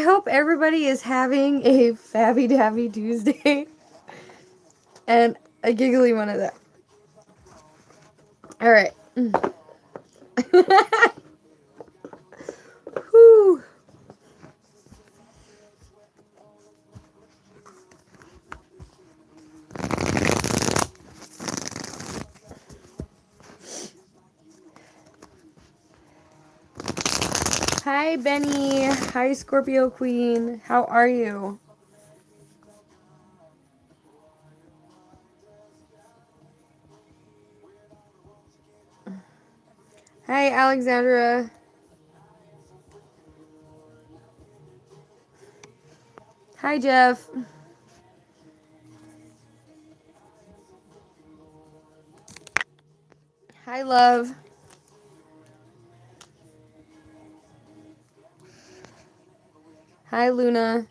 hope everybody is having a Fabby Dabby Tuesday. And a giggly one of that. Alright. Whew. Hi, Benny. Hi, Scorpio Queen. How are you? Hi, Alexandra. Hi, Jeff. Hi, love. Hi, Luna.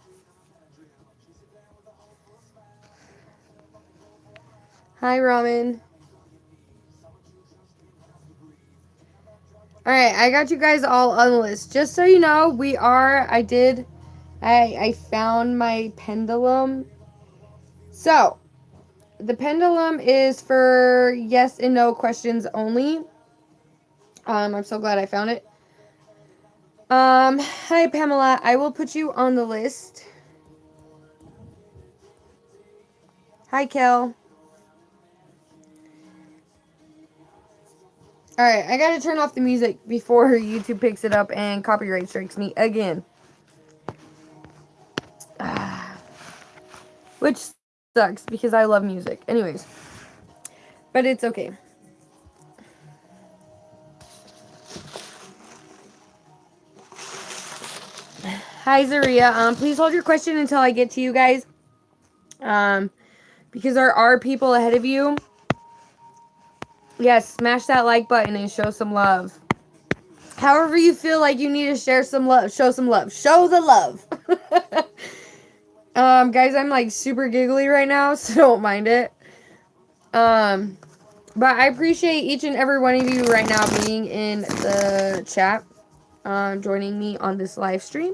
Hi, Ramen. Alright, I got you guys all on the list. Just so you know, I found my pendulum. So, the pendulum is for yes and no questions only. I'm so glad I found it. Hi, Pamela. I will put you on the list. Hi, Kel. Alright, I gotta turn off the music before YouTube picks it up and copyright strikes me again. Which sucks because I love music. Anyways. But it's okay. Hi, Zaria. Please hold your question until I get to you guys. Because there are people ahead of you. Yes, smash that like button and show some love. However you feel like you need to share some love, show some love. Show the love. Guys, I'm like super giggly right now, so don't mind it. But I appreciate each and every one of you right now being in the chat, joining me on this live stream.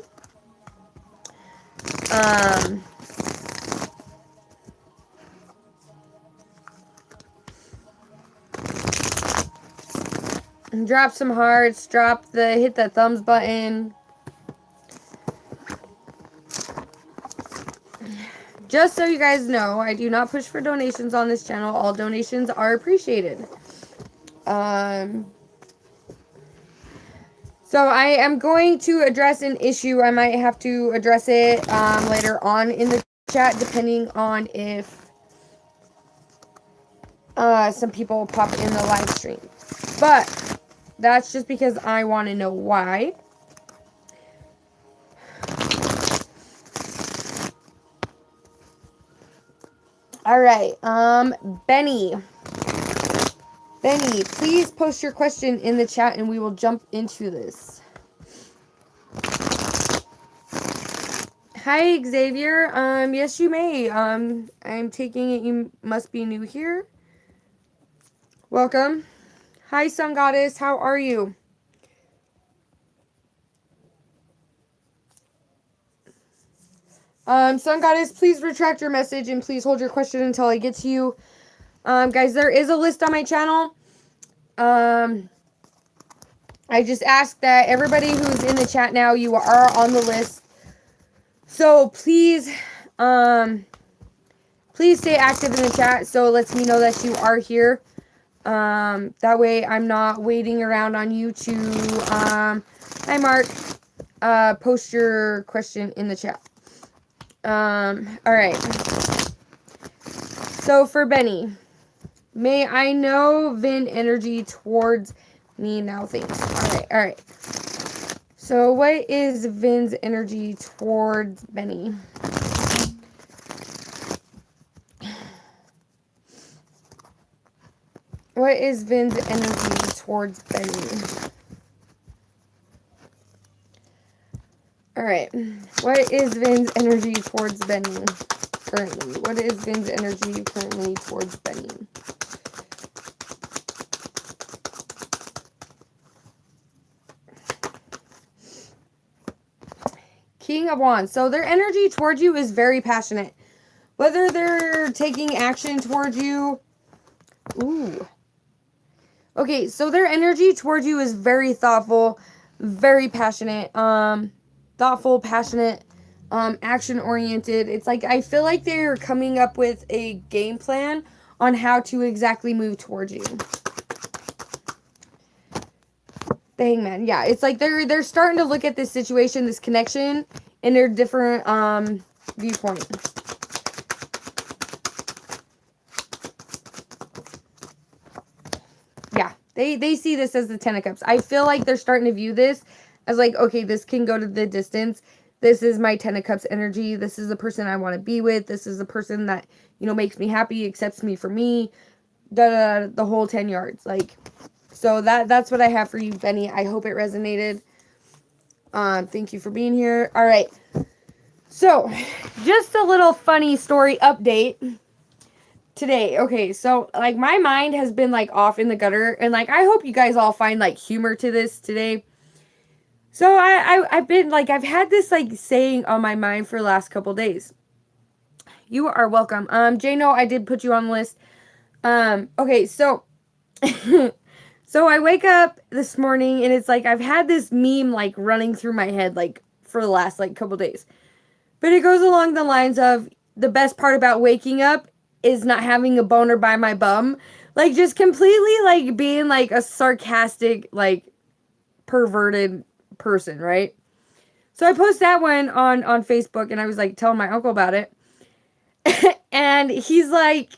Drop some hearts, hit the thumbs button. Just so you guys know, I do not push for donations on this channel. All donations are appreciated. So I am going to address an issue. I might have to address it later on in the chat, depending on if some people pop in the live stream. But that's just because I want to know why. All right, Benny, please post your question in the chat and we will jump into this. Hi, Xavier. Yes, you may. I'm taking it you must be new here. Welcome. Hi, Sun Goddess. How are you? Sun Goddess, please retract your message and please hold your question until I get to you. Guys, there is a list on my channel. I just ask that everybody who's in the chat now, you are on the list. So please, please stay active in the chat so it lets me know that you are here. That way I'm not waiting around on you to, hi Mark, post your question in the chat. Alright. So for Benny, may I know Vin energy towards me now? Thanks. Alright. So what is Vin's energy towards Benny? What is Vin's energy towards Benny? Alright. What is Vin's energy towards Benny currently? What is Vin's energy currently towards Benny? King of Wands. So their energy towards you is very passionate. Whether they're taking action towards you. Ooh. Okay, so their energy towards you is very thoughtful, very passionate, thoughtful, passionate, action-oriented. It's like, I feel like they're coming up with a game plan on how to exactly move towards you. The Hangman. Yeah, it's like they're starting to look at this situation, this connection, in their different viewpoint. Yeah, they see this as the Ten of Cups. I feel like they're starting to view this as like, okay, this can go to the distance. This is my Ten of Cups energy. This is the person I want to be with. This is the person that, you know, makes me happy, accepts me for me. The whole 10 yards. Like, so that's what I have for you, Benny. I hope it resonated. Thank you for being here. All right. So, just a little funny story update today. Okay, so, like, my mind has been, like, off in the gutter. And, like, I hope you guys all find, like, humor to this today. So, I've been, like, I've had this, like, saying on my mind for the last couple days. You are welcome. Jano, I did put you on the list. Okay, so... So I wake up this morning and it's like I've had this meme like running through my head like for the last like couple days. But it goes along the lines of the best part about waking up is not having a boner by my bum. Like just completely like being like a sarcastic like perverted person, right? So I posted that one on Facebook and I was like telling my uncle about it. And he's like,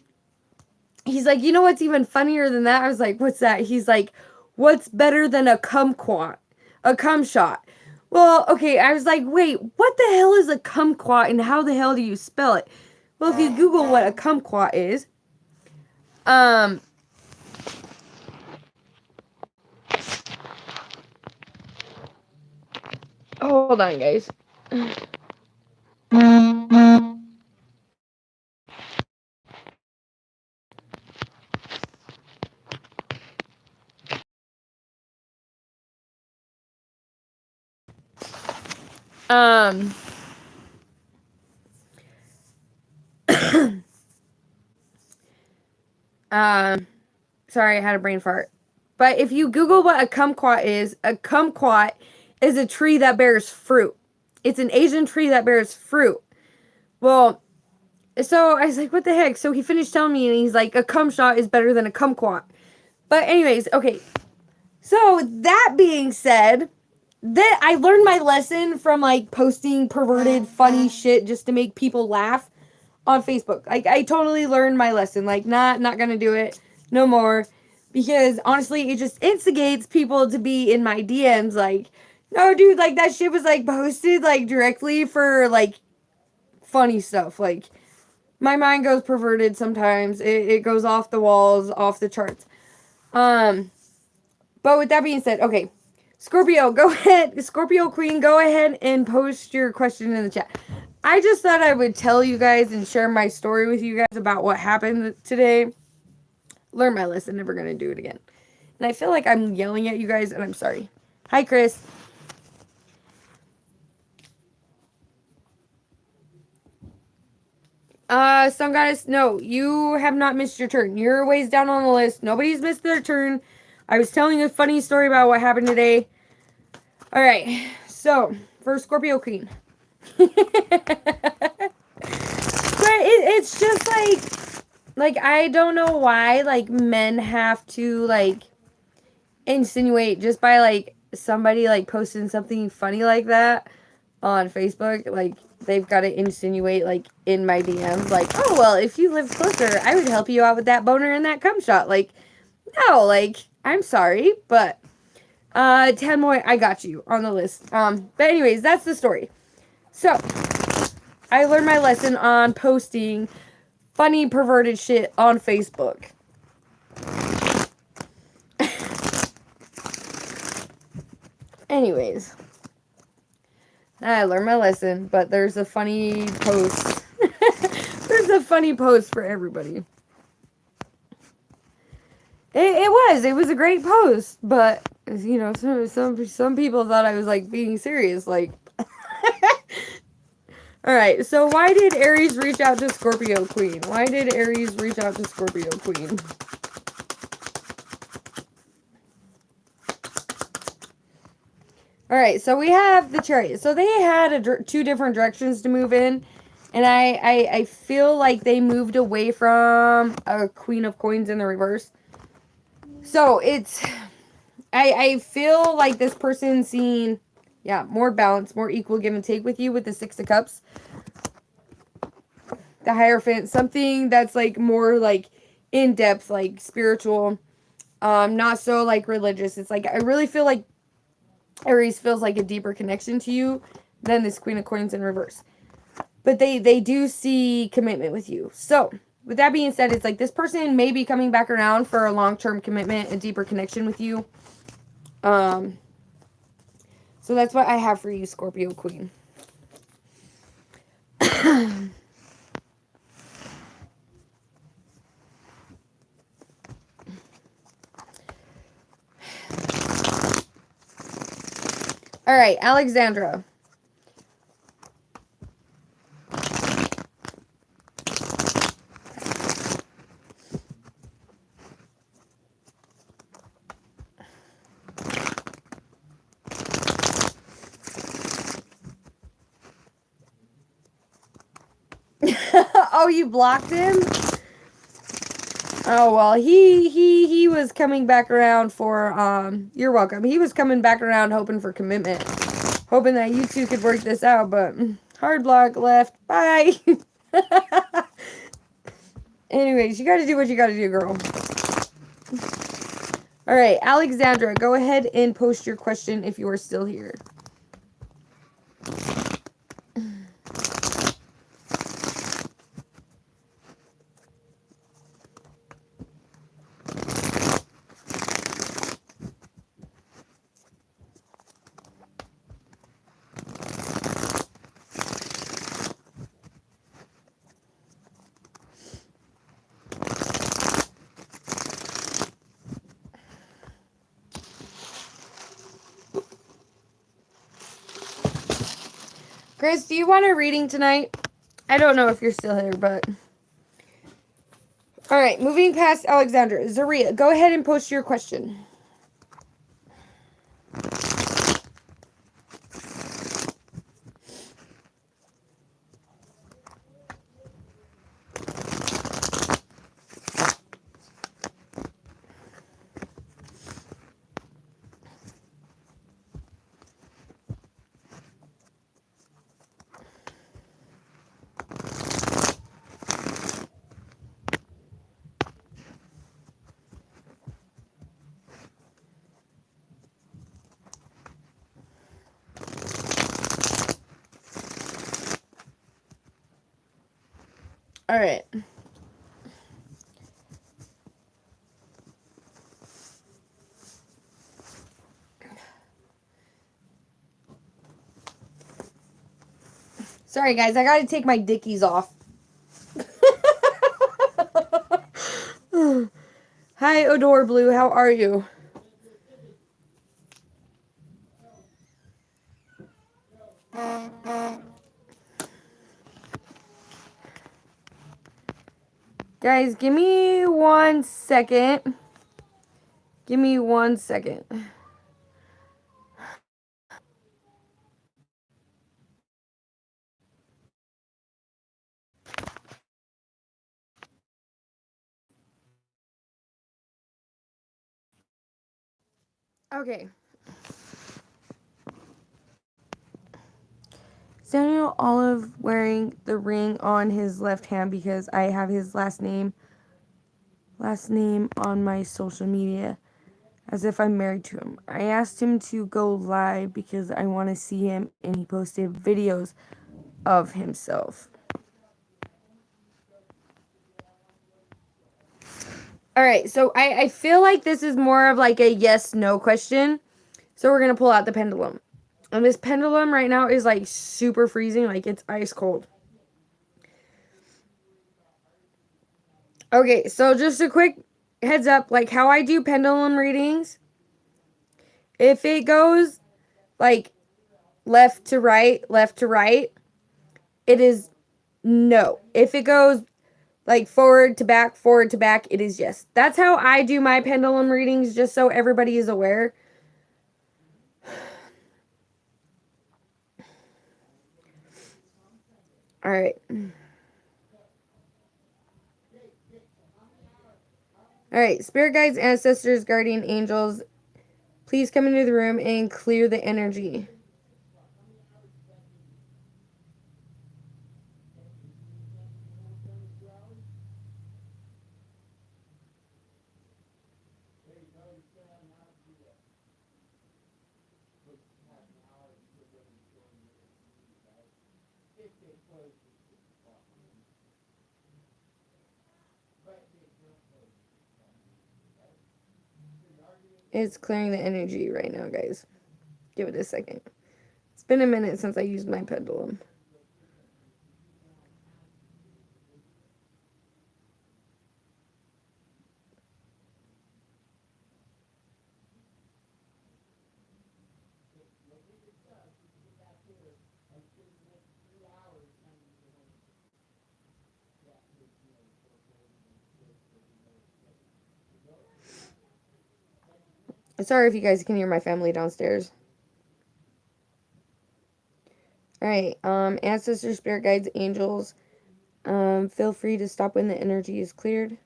you know what's even funnier than that? I was like, what's that? He's like, what's better than a kumquat? A cum shot. Well, okay, I was like, wait, what the hell is a kumquat and how the hell do you spell it? Well, if you Google what a kumquat is, hold on, guys. Sorry, I had a brain fart. But if you Google what a kumquat is a tree that bears fruit. It's an Asian tree that bears fruit. Well, so I was like, what the heck? So he finished telling me and he's like, a cum shot is better than a kumquat. But anyways, okay. So that being said, that I learned my lesson from like posting perverted, funny shit just to make people laugh on Facebook. Like I totally learned my lesson. Like not gonna do it no more. Because honestly, it just instigates people to be in my DMs like, no dude, like that shit was like posted like directly for like funny stuff. Like my mind goes perverted sometimes. It goes off the walls, off the charts. But with that being said, okay. Scorpio, go ahead. Scorpio Queen, go ahead and post your question in the chat. I just thought I would tell you guys and share my story with you guys about what happened today. Learn my lesson. Never going to do it again. And I feel like I'm yelling at you guys, and I'm sorry. Hi, Chris. Sun Goddess, no, you have not missed your turn. You're ways down on the list. Nobody's missed their turn. I was telling a funny story about what happened today. All right, so for Scorpio Queen. But it's just like I don't know why like men have to like insinuate just by like somebody like posting something funny like that on Facebook, like they've got to insinuate like in my DMs like, oh well, if you live closer I would help you out with that boner and that cum shot. Like no, like I'm sorry, but 10 more, I got you on the list. But anyways, that's the story. So I learned my lesson on posting funny perverted shit on Facebook. Anyways, I learned my lesson, but there's a funny post. There's a funny post for everybody. It was a great post, but you know, some people thought I was like being serious, like All right, so why did Aries reach out to Scorpio Queen? Why did Aries reach out to Scorpio Queen? All right, so we have the Chariot. So they had two different directions to move in, and I feel like they moved away from a Queen of Coins in the reverse. So it's, I feel like this person's seen, yeah, more balance, more equal give and take with you with the Six of Cups. The Hierophant, something that's like more like in depth, like spiritual, not so like religious. It's like I really feel like Aries feels like a deeper connection to you than this Queen of Coins in reverse. But they do see commitment with you. So with that being said, it's like this person may be coming back around for a long-term commitment, a deeper connection with you. So that's what I have for you, Scorpio Queen. All right, Alexandra. Oh, you blocked him? Oh, well, he was coming back around for, you're welcome. He was coming back around hoping for commitment. Hoping that you two could work this out, but hard block left. Bye. Anyways, you gotta do what you gotta do, girl. All right, Alexandra, go ahead and post your question if you are still here. Chris, do you want a reading tonight? I don't know if you're still here, but... All right, moving past Alexandra. Zaria, go ahead and post your question. All right. Sorry, guys. I got to take my dickies off. Hi, Odor Blue. How are you? Guys, give me 1 second. Give me 1 second. Okay. Samuel Olive wearing the ring on his left hand because I have his last name on my social media as if I'm married to him. I asked him to go live because I want to see him, and he posted videos of himself. All right, so I feel like this is more of like a yes/no question. So we're going to pull out the pendulum. And this pendulum right now is like super freezing, like it's ice cold. Okay, so just a quick heads up, like how I do pendulum readings. If it goes like left to right, it is no. If it goes like forward to back, it is yes. That's how I do my pendulum readings, just so everybody is aware. All right. All right, spirit guides, ancestors, guardian angels, please come into the room and clear the energy. It's clearing the energy right now, guys. Give it a second. It's been a minute since I used my pendulum. Sorry if you guys can hear my family downstairs. Alright, ancestors, spirit guides, angels, feel free to stop when the energy is cleared.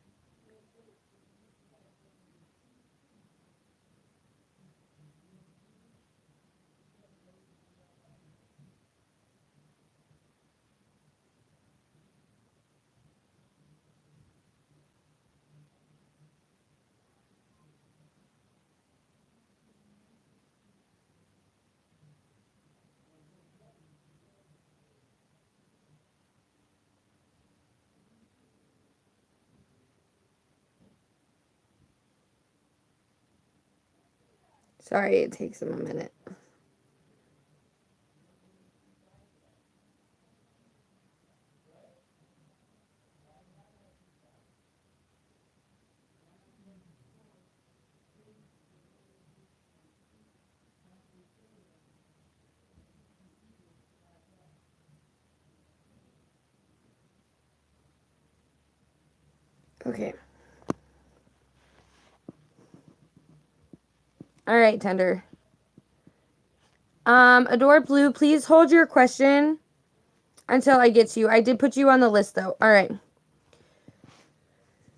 Sorry, it takes them a minute. Okay. Alright, Tender. Adored Blue, please hold your question until I get to you. I did put you on the list, though. Alright.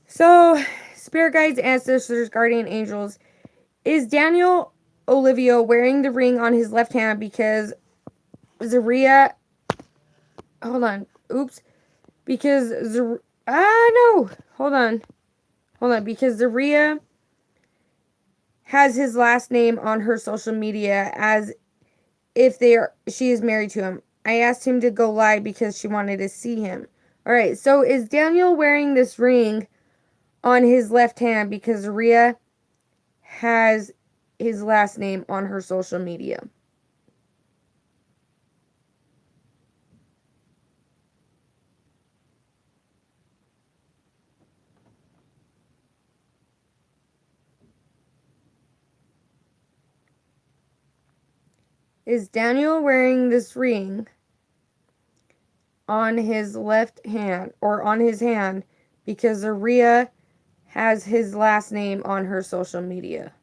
So, spirit guides, ancestors, guardian angels. Is Daniel Olivio wearing the ring on his left hand because Zaria... Hold on. Oops. Because... no. Hold on. Because Zaria has his last name on her social media as if she is married to him. I asked him to go live because she wanted to see him. Alright, so is Daniel wearing this ring on his left hand because Zaria has his last name on her social media? Is Daniel wearing this ring on his left hand or on his hand because Zaria has his last name on her social media?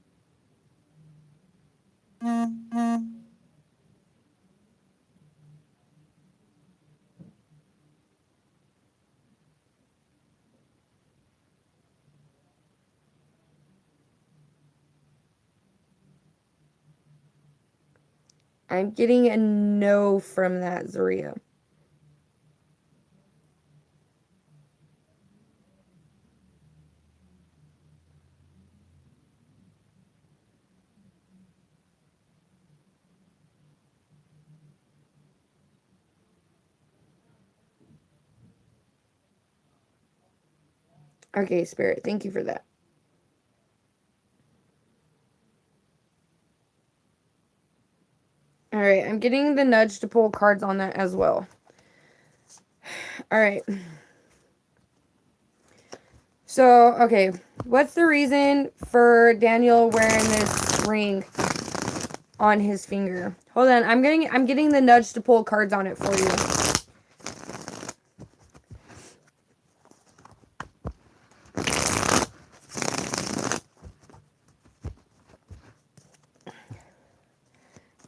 I'm getting a no from that, Zaria. Okay, Spirit, thank you for that. Alright, I'm getting the nudge to pull cards on that as well. Alright. So, okay. What's the reason for Daniel wearing this ring on his finger? Hold on, I'm getting the nudge to pull cards on it for you.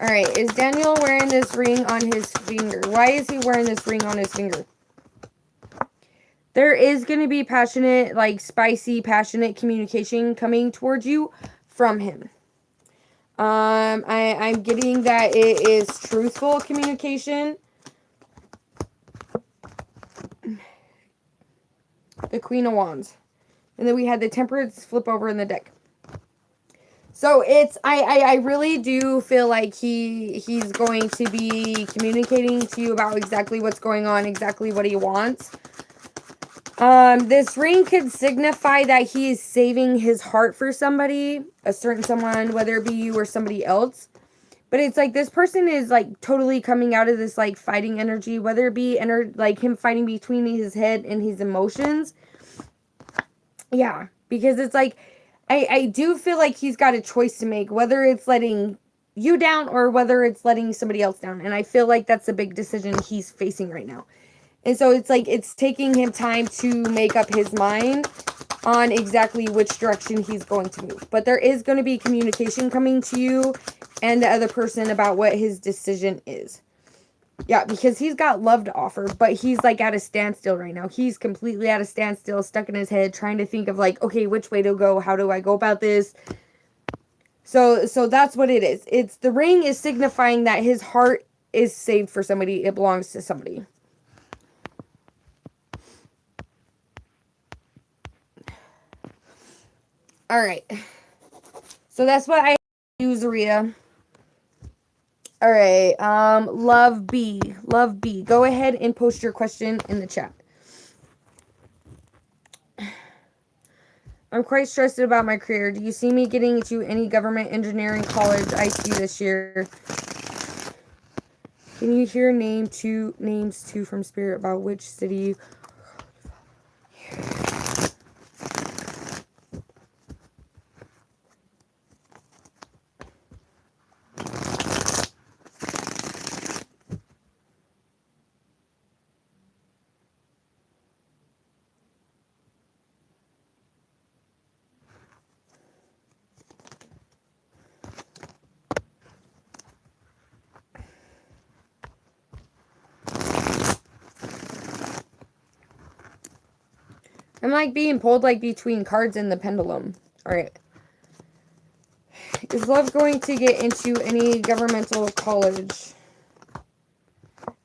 All right, is Daniel wearing this ring on his finger? Why is he wearing this ring on his finger? There is going to be passionate, like spicy, passionate communication coming towards you from him. I'm getting that it is truthful communication. The Queen of Wands. And then we had the Temperance flip over in the deck. So it's, I really do feel like he's going to be communicating to you about exactly what's going on, exactly what he wants. This ring could signify that he is saving his heart for somebody, a certain someone, whether it be you or somebody else. But it's like this person is like totally coming out of this like fighting energy, whether it be like him fighting between his head and his emotions. Yeah, because it's like, I do feel like he's got a choice to make, whether it's letting you down or whether it's letting somebody else down. And I feel like that's a big decision he's facing right now. And so it's like it's taking him time to make up his mind on exactly which direction he's going to move. But there is going to be communication coming to you and the other person about what his decision is. Yeah, because he's got love to offer, but he's like at a standstill right now. He's completely at a standstill, stuck in his head, trying to think of like, okay, which way to go? How do I go about this? So that's what it is. It's the ring is signifying that his heart is saved for somebody. It belongs to somebody. All right. So that's what I do, Zaria. All right. Love B. Love B. Go ahead and post your question in the chat. I'm quite stressed about my career. Do you see me getting into any government engineering college IC this year? Can you hear names two from Spirit about which city? I'm like being pulled like between cards and the pendulum. All right. Is love going to get into any governmental college?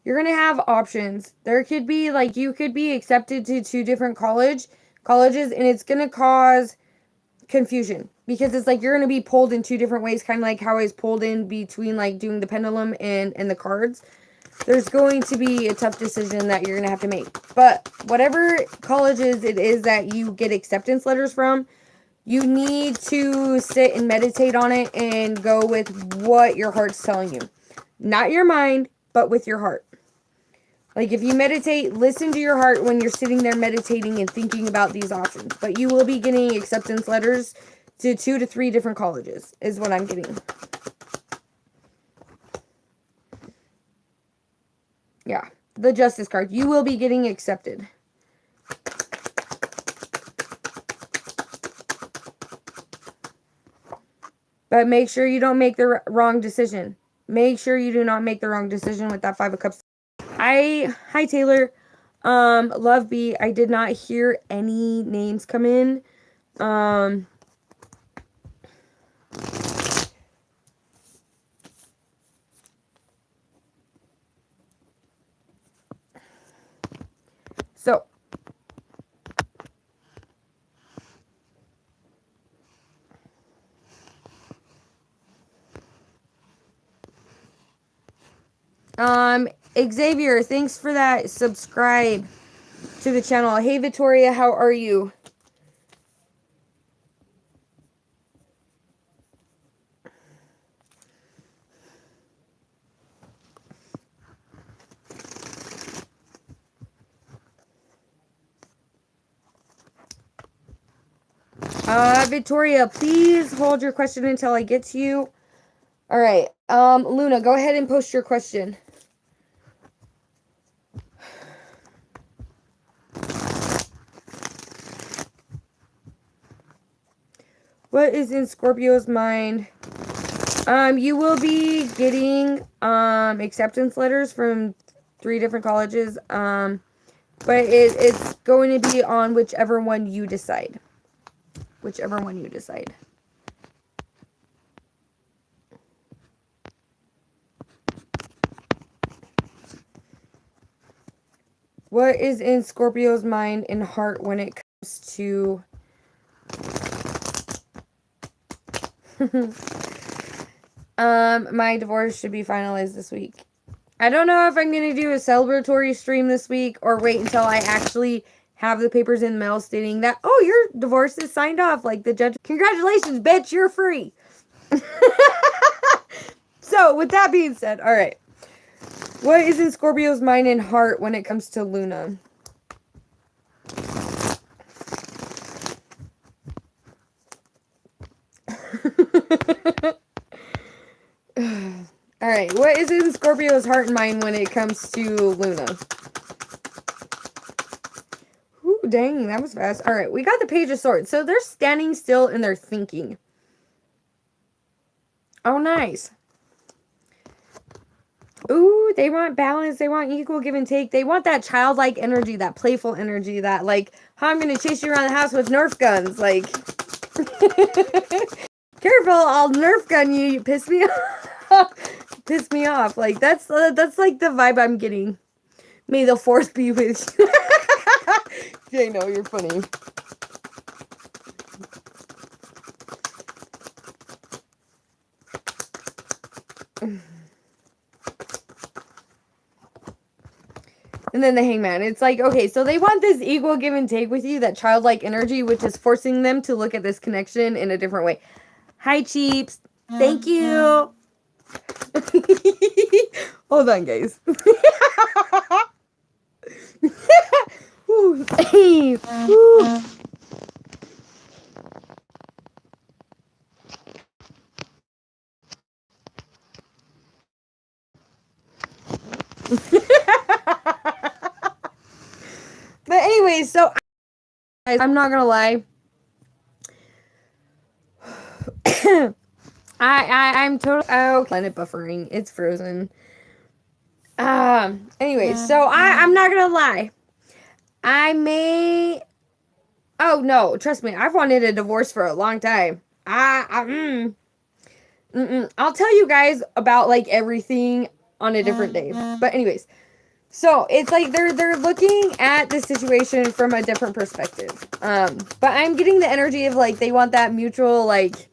You're going to have options. There could be like you could be accepted to two different colleges and it's going to cause confusion because it's like you're going to be pulled in two different ways, kind of like how I was pulled in between like doing the pendulum and the cards. There's going to be a tough decision that you're going to have to make. But whatever colleges it is that you get acceptance letters from, you need to sit and meditate on it and go with what your heart's telling you. Not your mind, but with your heart. Like if you meditate, listen to your heart when you're sitting there meditating and thinking about these options. But you will be getting acceptance letters to 2 to 3 different colleges is what I'm getting. Yeah, the Justice card. You will be getting accepted. But make sure you don't make the wrong decision. Make sure you do not make the wrong decision with that 5 of Cups. Hi Taylor. Love B. I did not hear any names come in. So Xavier, thanks for that. Subscribe to the channel. Hey Victoria, how are you? Victoria, please hold your question until I get to you. All right. Luna, go ahead and post your question. What is in Scorpio's mind? You will be getting acceptance letters from 3 different colleges. But it's going to be on whichever one you decide. Whichever one you decide. What is in Scorpio's mind and heart when it comes to my divorce should be finalized this week. I don't know if I'm going to do a celebratory stream this week or wait until I actually have the papers in the mail stating that, oh, your divorce is signed off. Like the judge, congratulations, bitch, you're free. So with that being said, all right. What is in Scorpio's mind and heart when it comes to Luna? All right, what is in Scorpio's heart and mind when it comes to Luna? Ooh, dang, that was fast. All right, we got the Page of Swords. So they're standing still and they're thinking. Oh, nice. Ooh, they want balance. They want equal give and take. They want that childlike energy, that playful energy, that like, I'm going to chase you around the house with Nerf guns. Like, careful, I'll Nerf gun you. You piss me off. Piss me off. Like, that's like the vibe I'm getting. May the force be with you. I know, you're funny. And then the Hangman. It's like, okay, so they want this equal give and take with you, that childlike energy, which is forcing them to look at this connection in a different way. Hi, Cheeps. Thank you. Hold on, guys. Ooh, hey, ooh. But anyway, so I'm not gonna lie. I'm totally planet buffering. It's frozen. Anyway, so I'm not gonna lie. I may. Oh no, trust me. I've wanted a divorce for a long time. I'll tell you guys about like everything on a different day. But anyways, so it's like they're looking at the situation from a different perspective. But I'm getting the energy of like they want that mutual like.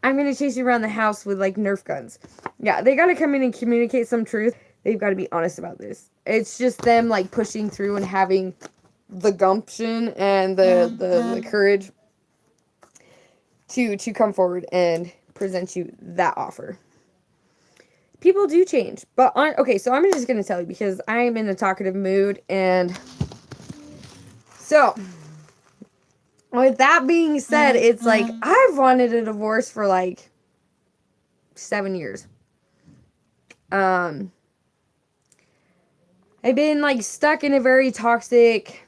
I'm going to chase you around the house with, like, Nerf guns. Yeah, they got to come in and communicate some truth. They've got to be honest about this. It's just them, like, pushing through and having the gumption and the courage to come forward and present you that offer. People do change. But, okay, so I'm just going to tell you because I'm in a talkative mood. And so... with that being said, it's like, I've wanted a divorce for, like, 7 years. I've been, like, stuck in a very toxic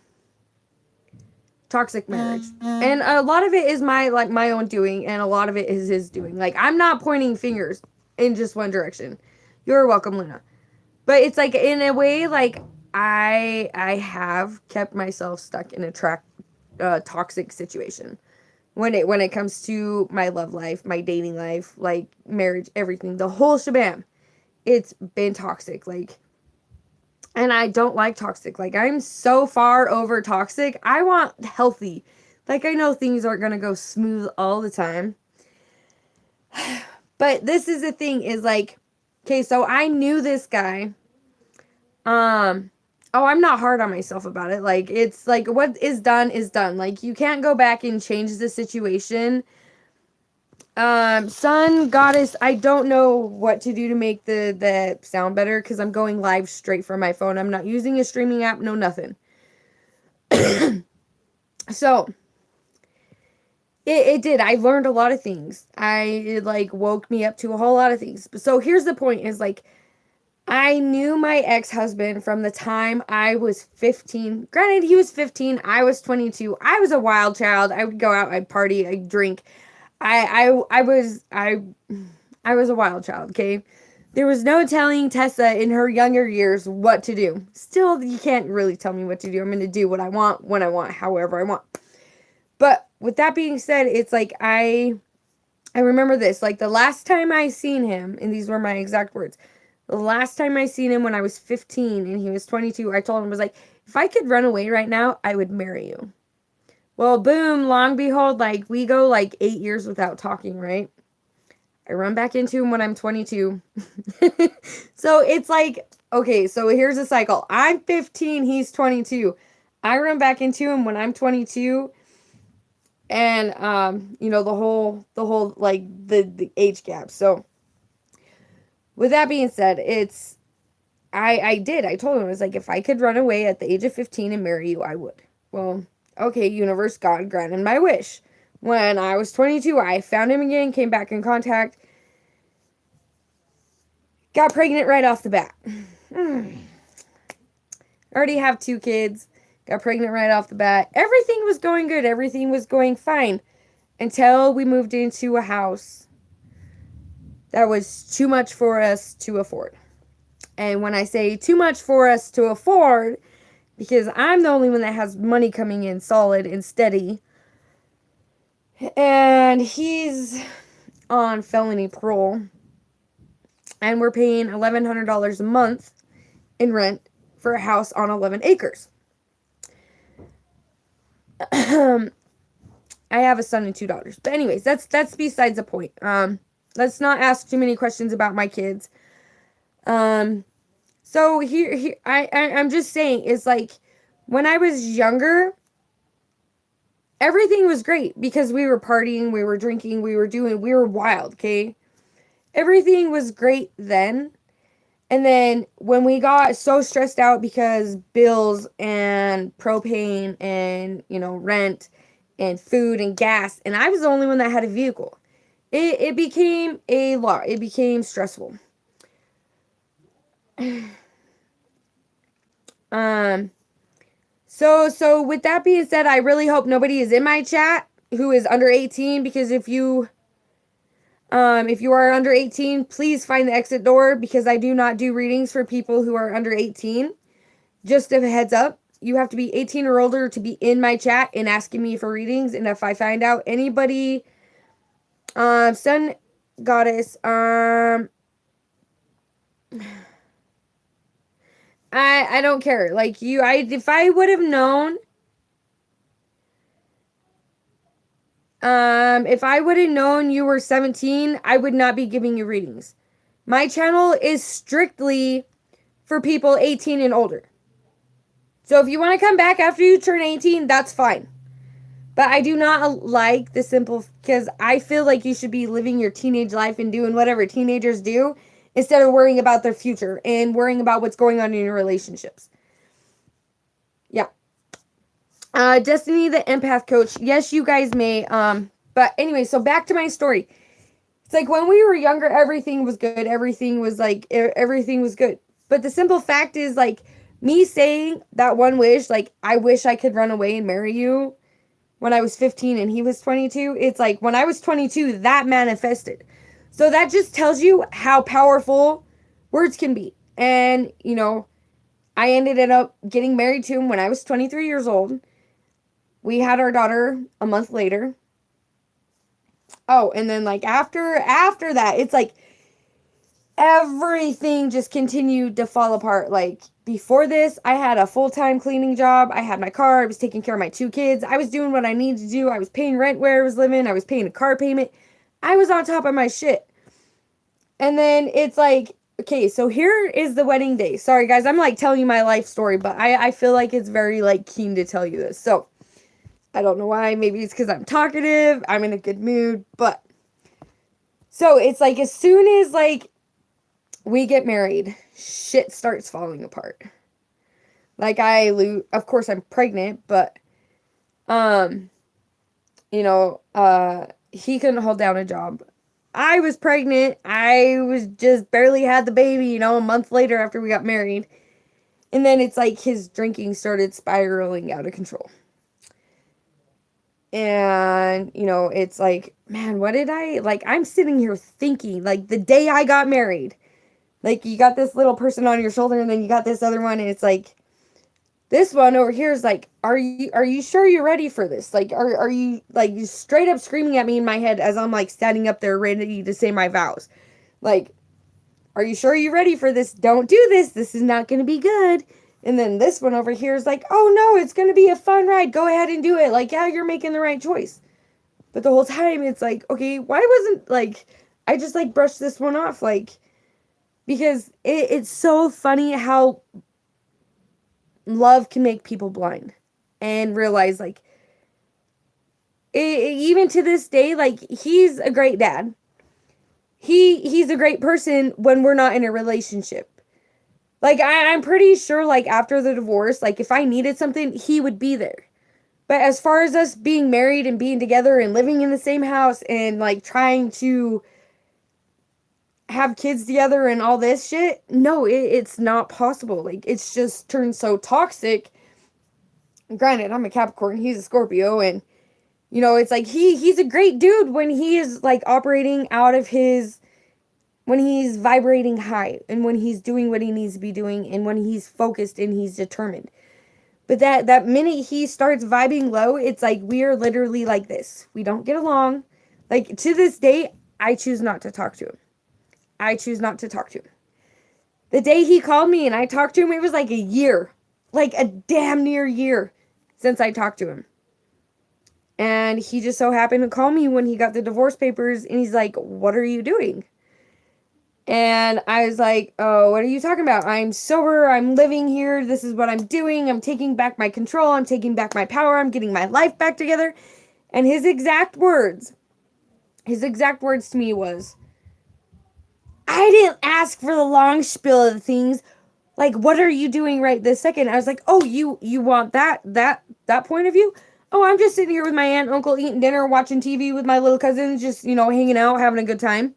marriage. And a lot of it is my own doing, and a lot of it is his doing. Like, I'm not pointing fingers in just one direction. You're welcome, Luna. But it's, like, in a way, like, I have kept myself stuck in a toxic situation when it comes to my love life, my dating life, like marriage, everything, the whole shabam. It's been toxic, like, and I don't like toxic. Like, I'm so far over toxic. I want healthy. Like, I know things aren't gonna go smooth all the time, but this is the thing is like, okay, so I knew this guy. Oh, I'm not hard on myself about it. Like, it's like, what is done is done. Like, you can't go back and change the situation. Sun, goddess, I don't know what to do to make the sound better because I'm going live straight from my phone. I'm not using a streaming app, no nothing. So, it did. I learned a lot of things. It, like, woke me up to a whole lot of things. So, here's the point is, like, I knew my ex-husband from the time I was 15. Granted, he was 15. I was 22. I was a wild child. I would go out. I'd party. I'd drink. I I was a wild child, okay? There was no telling Tessa in her younger years what to do. Still, you can't really tell me what to do. I'm going to do what I want, when I want, however I want. But with that being said, it's like I remember this. Like the last time I seen him, and these were my exact words. The last time I seen him when I was 15 and he was 22, I told him, I was like, if I could run away right now, I would marry you. Well, boom, long behold, like we go like 8 years without talking, right? I run back into him when I'm 22. So it's like, okay, so here's a cycle. I'm 15, he's 22. I run back into him when I'm 22. And the whole like the age gap. So with that being said, it's I told him, I was like, if I could run away at the age of 15 and marry you, I would. Well, okay, universe, God granted my wish. When I was 22, I found him again, came back in contact, got pregnant right off the bat. Already have 2 kids, got pregnant right off the bat. Everything was going good, everything was going fine until we moved into a house that was too much for us to afford. And when I say too much for us to afford, because I'm the only one that has money coming in solid and steady, and he's on felony parole, and we're paying $1,100 a month in rent for a house on 11 acres. I have a son and 2 daughters. But anyways, that's besides the point. Let's not ask too many questions about my kids. So here I'm just saying, it's like when I was younger, everything was great because we were partying, we were drinking, we were wild, okay? Everything was great then. And then when we got so stressed out because bills and propane and, rent and food and gas, and I was the only one that had a vehicle, it became a lot. It became stressful. So with that being said, I really hope nobody is in my chat who is under 18, because if you are under 18, please find the exit door, because I do not do readings for people who are under 18. Just a heads up, you have to be 18 or older to be in my chat and asking me for readings. And if I find out anybody, Sun Goddess, I don't care. Like if I would have known, if I would have known you were 17, I would not be giving you readings. My channel is strictly for people 18 and older. So if you want to come back after you turn 18, that's fine. But I do not like the simple, because I feel like you should be living your teenage life and doing whatever teenagers do instead of worrying about their future and worrying about what's going on in your relationships. Yeah. Destiny the empath coach. Yes, you guys may. But anyway, so back to my story. It's like when we were younger, everything was good. Everything was good. But the simple fact is, like, me saying that one wish, like, I wish I could run away and marry you when I was 15 and he was 22. It's like when I was 22, that manifested. So that just tells you how powerful words can be. And, I ended up getting married to him when I was 23 years old. We had our daughter a month later. Oh, and then like after that, it's like everything just continued to fall apart. Like before this, I had a full-time cleaning job. I had my car. I was taking care of my 2 kids. I was doing what I needed to do. I was paying rent where I was living. I was paying a car payment. I was on top of my shit. And then it's like, okay, so here is the wedding day. Sorry, guys. I'm like telling you my life story, but I feel like it's very like keen to tell you this. So I don't know why. Maybe it's because I'm talkative. I'm in a good mood. But so it's like as soon as like we get married, shit starts falling apart. Like of course I'm pregnant, but he couldn't hold down a job. I was pregnant. I was just barely had the baby, a month later after we got married. And then it's like his drinking started spiraling out of control. And, you know, it's like, man, what did I, like, I'm sitting here thinking, like, the day I got married, like, you got this little person on your shoulder, and then you got this other one, and it's like, this one over here is like, are you sure you're ready for this? Like, are you, like, you straight up screaming at me in my head as I'm, like, standing up there ready to say my vows. Like, are you sure you're ready for this? Don't do this. This is not going to be good. And then this one over here is like, oh no, it's going to be a fun ride. Go ahead and do it. Like, yeah, you're making the right choice. But the whole time it's like, okay, why wasn't, like, I just, like, brushed this one off, like, because it's so funny how love can make people blind and realize, like, even to this day, like, he's a great dad. He's a great person when we're not in a relationship. Like, I'm pretty sure, like, after the divorce, like, if I needed something, he would be there. But as far as us being married and being together and living in the same house and, like, trying to have kids together and all this shit, no, it's not possible. Like, it's just turned so toxic. Granted, I'm a Capricorn, he's a Scorpio, and, you know, it's like, he's a great dude when he is, like, operating out of his, when he's vibrating high, and when he's doing what he needs to be doing, and when he's focused and he's determined. But that minute he starts vibing low, it's like, we are literally like this. We don't get along. Like, to this day, I choose not to talk to him. I choose not to talk to him. The day he called me and I talked to him, it was like a year. Like a damn near year since I talked to him. And he just so happened to call me when he got the divorce papers, and he's like, what are you doing? And I was like, oh, what are you talking about? I'm sober. I'm living here. This is what I'm doing. I'm taking back my control. I'm taking back my power. I'm getting my life back together. And his exact words to me was, I didn't ask for the long spiel of things. Like, what are you doing right this second? I was like, oh, you want that point of view? Oh, I'm just sitting here with my aunt and uncle eating dinner, watching TV with my little cousins, just, you know, hanging out, having a good time.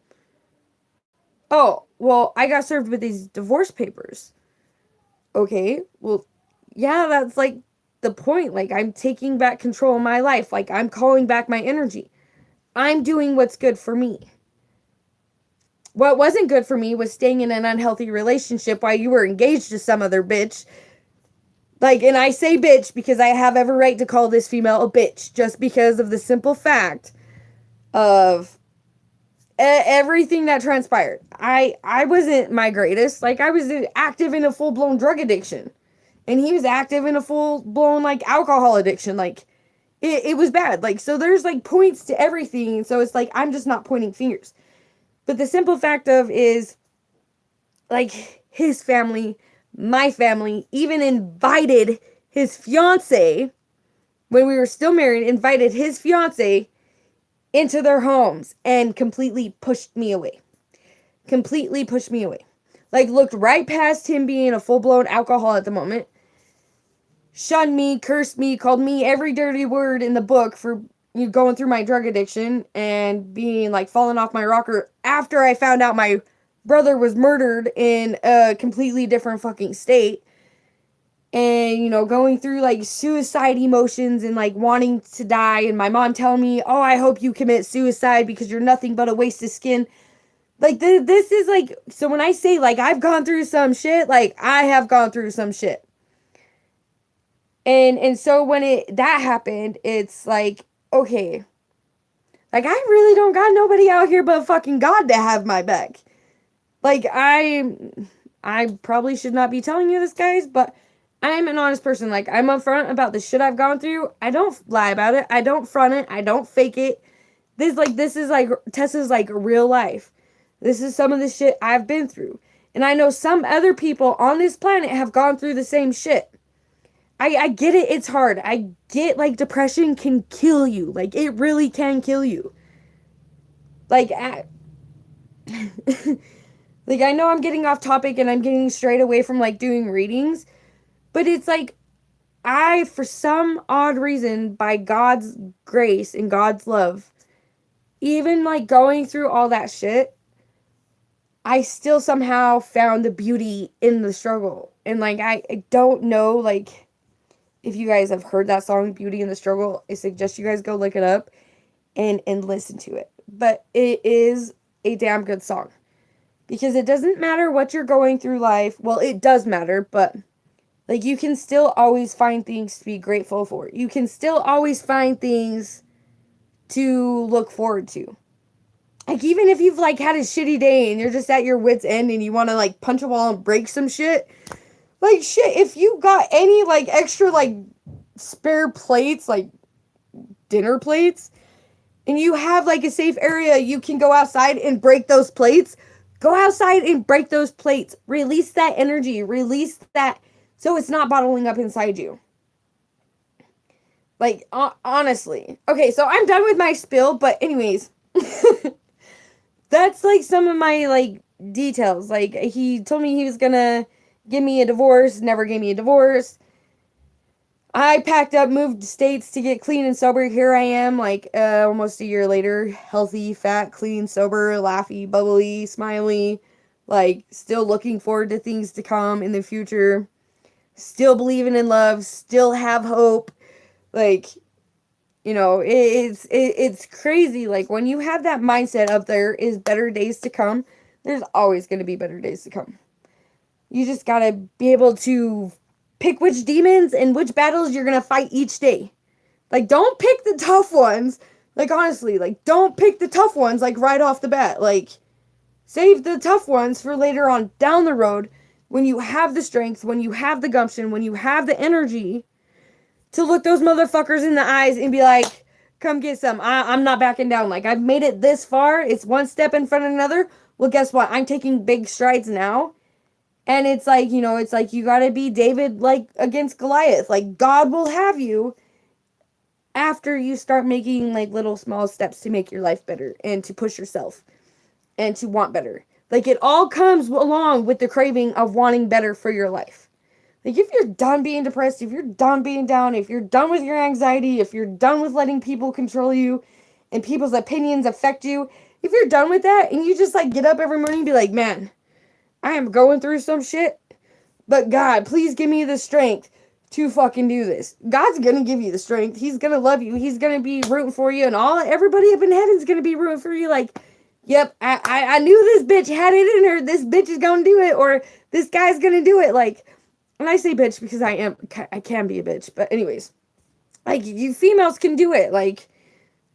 Oh, well, I got served with these divorce papers. Okay, well, yeah, that's, like, the point. Like, I'm taking back control of my life. Like, I'm calling back my energy. I'm doing what's good for me. What wasn't good for me was staying in an unhealthy relationship while you were engaged to some other bitch. Like, and I say bitch because I have every right to call this female a bitch, just because of the simple fact of everything that transpired. I wasn't my greatest. Like, I was active in a full-blown drug addiction, and he was active in a full-blown, like, alcohol addiction. Like, it was bad. Like, so there's, like, points to everything. So it's like, I'm just not pointing fingers. But the simple fact of is, like, his family, my family, even invited his fiance, when we were still married, invited his fiance into their homes and completely pushed me away. Completely pushed me away. Like, looked right past him being a full-blown alcoholic at the moment. Shunned me, cursed me, called me every dirty word in the book for going through my drug addiction and being, like, falling off my rocker after I found out my brother was murdered in a completely different fucking state. And, you know, going through, like, suicide emotions and, like, wanting to die. And my mom telling me, oh, I hope you commit suicide because you're nothing but a waste of skin. Like, this is, like, so when I say, like, I've gone through some shit, like, I have gone through some shit. And so when that happened, it's like, okay, like, I really don't got nobody out here but fucking God to have my back. Like, I probably should not be telling you this, guys, but I'm an honest person. Like, I'm upfront about the shit I've gone through. I don't lie about it. I don't front it. I don't fake it. This is like Tessa's, like, real life. This is some of the shit I've been through. And I know some other people on this planet have gone through the same shit. I get it. It's hard. I get, like, depression can kill you. Like, it really can kill you. Like, like, I know I'm getting off topic and I'm getting straight away from, like, doing readings. But it's like, for some odd reason, by God's grace and God's love, even, like, going through all that shit, I still somehow found the beauty in the struggle. And, like, I don't know, like, if you guys have heard that song, Beauty in the Struggle, I suggest you guys go look it up and listen to it. But it is a damn good song. Because it doesn't matter what you're going through life. Well, it does matter, but like you can still always find things to be grateful for. You can still always find things to look forward to. Like even if you've like had a shitty day and you're just at your wit's end and you want to like punch a wall and break some shit, like shit, if you got any like extra like spare plates, like dinner plates, and you have like a safe area, you can go outside and break those plates. Go outside and break those plates. Release that energy. Release that so it's not bottling up inside you. Like, honestly. Okay, so I'm done with my spill, but anyways. That's like some of my like details. Like he told me he was gonna give me a divorce, never gave me a divorce. I packed up, moved states to get clean and sober. Here I am, like almost a year later, healthy, fat, clean, sober, laughy, bubbly, smiley, like still looking forward to things to come in the future. Still believing in love, still have hope. Like, you know, it's crazy. Like when you have that mindset of there is better days to come, there's always going to be better days to come. You just got to be able to pick which demons and which battles you're going to fight each day. Like, don't pick the tough ones. Like, honestly, like, don't pick the tough ones, like, right off the bat. Like, save the tough ones for later on down the road when you have the strength, when you have the gumption, when you have the energy to look those motherfuckers in the eyes and be like, come get some. I'm not backing down. Like, I've made it this far. It's one step in front of another. Well, guess what? I'm taking big strides now. And it's like, you know, it's like you got to be David, like, against Goliath. Like, God will have you after you start making, like, little small steps to make your life better and to push yourself and to want better. Like, it all comes along with the craving of wanting better for your life. Like, if you're done being depressed, if you're done being down, if you're done with your anxiety, if you're done with letting people control you and people's opinions affect you, if you're done with that and you just, like, get up every morning and be like, man, I am going through some shit, but God, please give me the strength to fucking do this. God's gonna give you the strength. He's gonna love you. He's gonna be rooting for you, and everybody up in heaven's gonna be rooting for you. Like, yep, I knew this bitch had it in her. This bitch is gonna do it, or this guy's gonna do it. Like, and I say bitch because I can be a bitch. But anyways, like you females can do it. Like,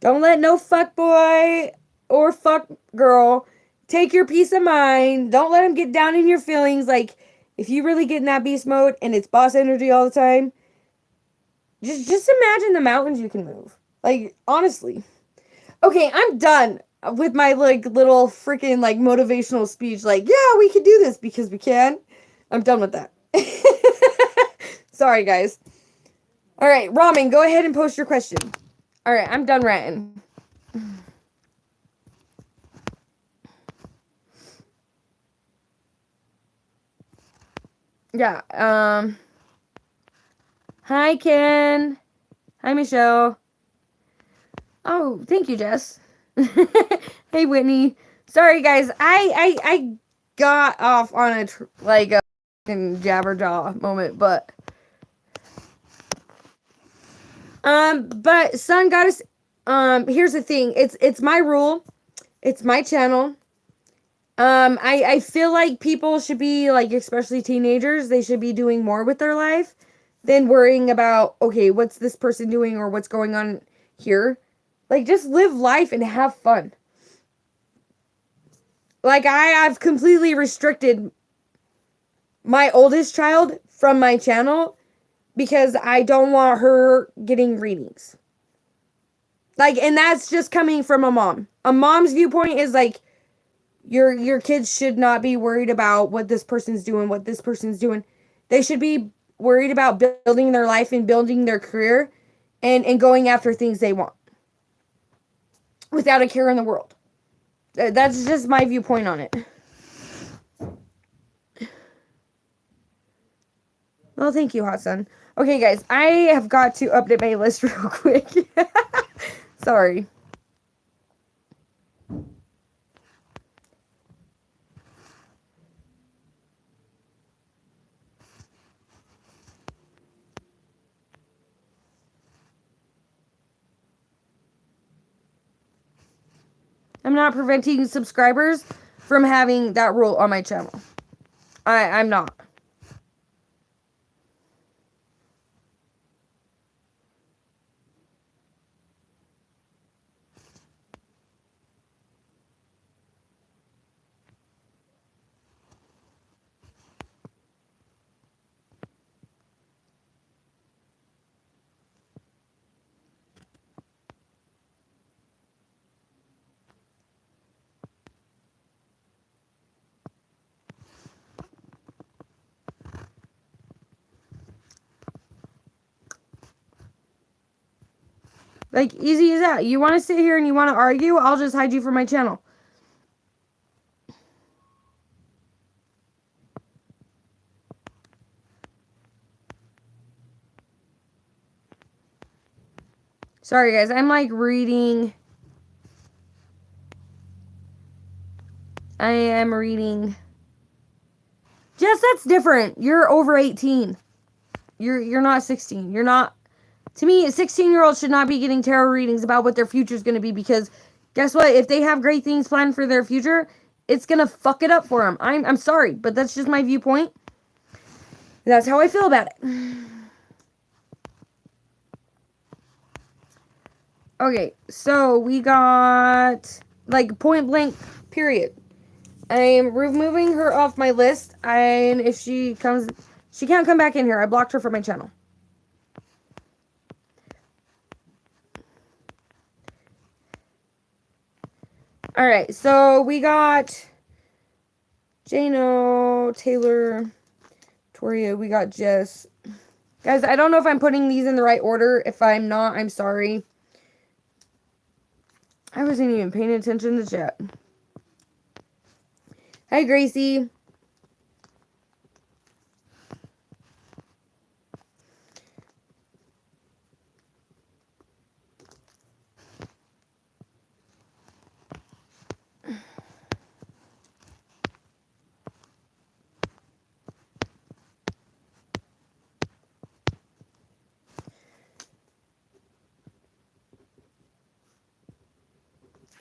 don't let no fuck boy or fuck girl take your peace of mind. Don't let them get down in your feelings. Like, if you really get in that beast mode and it's boss energy all the time, just imagine the mountains you can move. Like, honestly. Okay, I'm done with my, like, little freaking, like, motivational speech. Like, yeah, we can do this because we can. I'm done with that. Sorry, guys. All right, Ramen, go ahead and post your question. All right, I'm done ranting. Yeah, hi, Ken. Hi, Michelle. Oh, thank you, Jess. Hey, Whitney. Sorry, guys. I got off on a, like, a fucking jabberjaw moment, but... But Sun Goddess, here's the thing. It's my rule. It's my channel. I feel like people should be, like, especially teenagers, they should be doing more with their life than worrying about, okay, what's this person doing or what's going on here. Like, just live life and have fun. Like, I've completely restricted my oldest child from my channel because I don't want her getting readings. Like, and that's just coming from a mom. A mom's viewpoint is like, your kids should not be worried about what this person's doing, what this person's doing. They should be worried about building their life and building their career and going after things they want without a care in the world. That's just my viewpoint on it. Well, thank you, Hot Sun. Okay, guys, I have got to update my list real quick. Sorry. I'm not preventing subscribers from having that rule on my channel. I'm not. Like, easy as that. You want to sit here and you want to argue, I'll just hide you from my channel. Sorry, guys. I'm, like, reading. I am reading. Jess, that's different. You're over 18. You're not 16. You're not. To me, a 16-year-old should not be getting tarot readings about what their future is going to be, because guess what? If they have great things planned for their future, it's going to fuck it up for them. I'm sorry, but that's just my viewpoint. That's how I feel about it. Okay, so we got, like, point blank, period. I'm removing her off my list, and if she comes, she can't come back in here. I blocked her from my channel. Alright, so we got Jano, Taylor, Toria, we got Jess. Guys, I don't know if I'm putting these in the right order. If I'm not, I'm sorry. I wasn't even paying attention to chat. Hi, Gracie.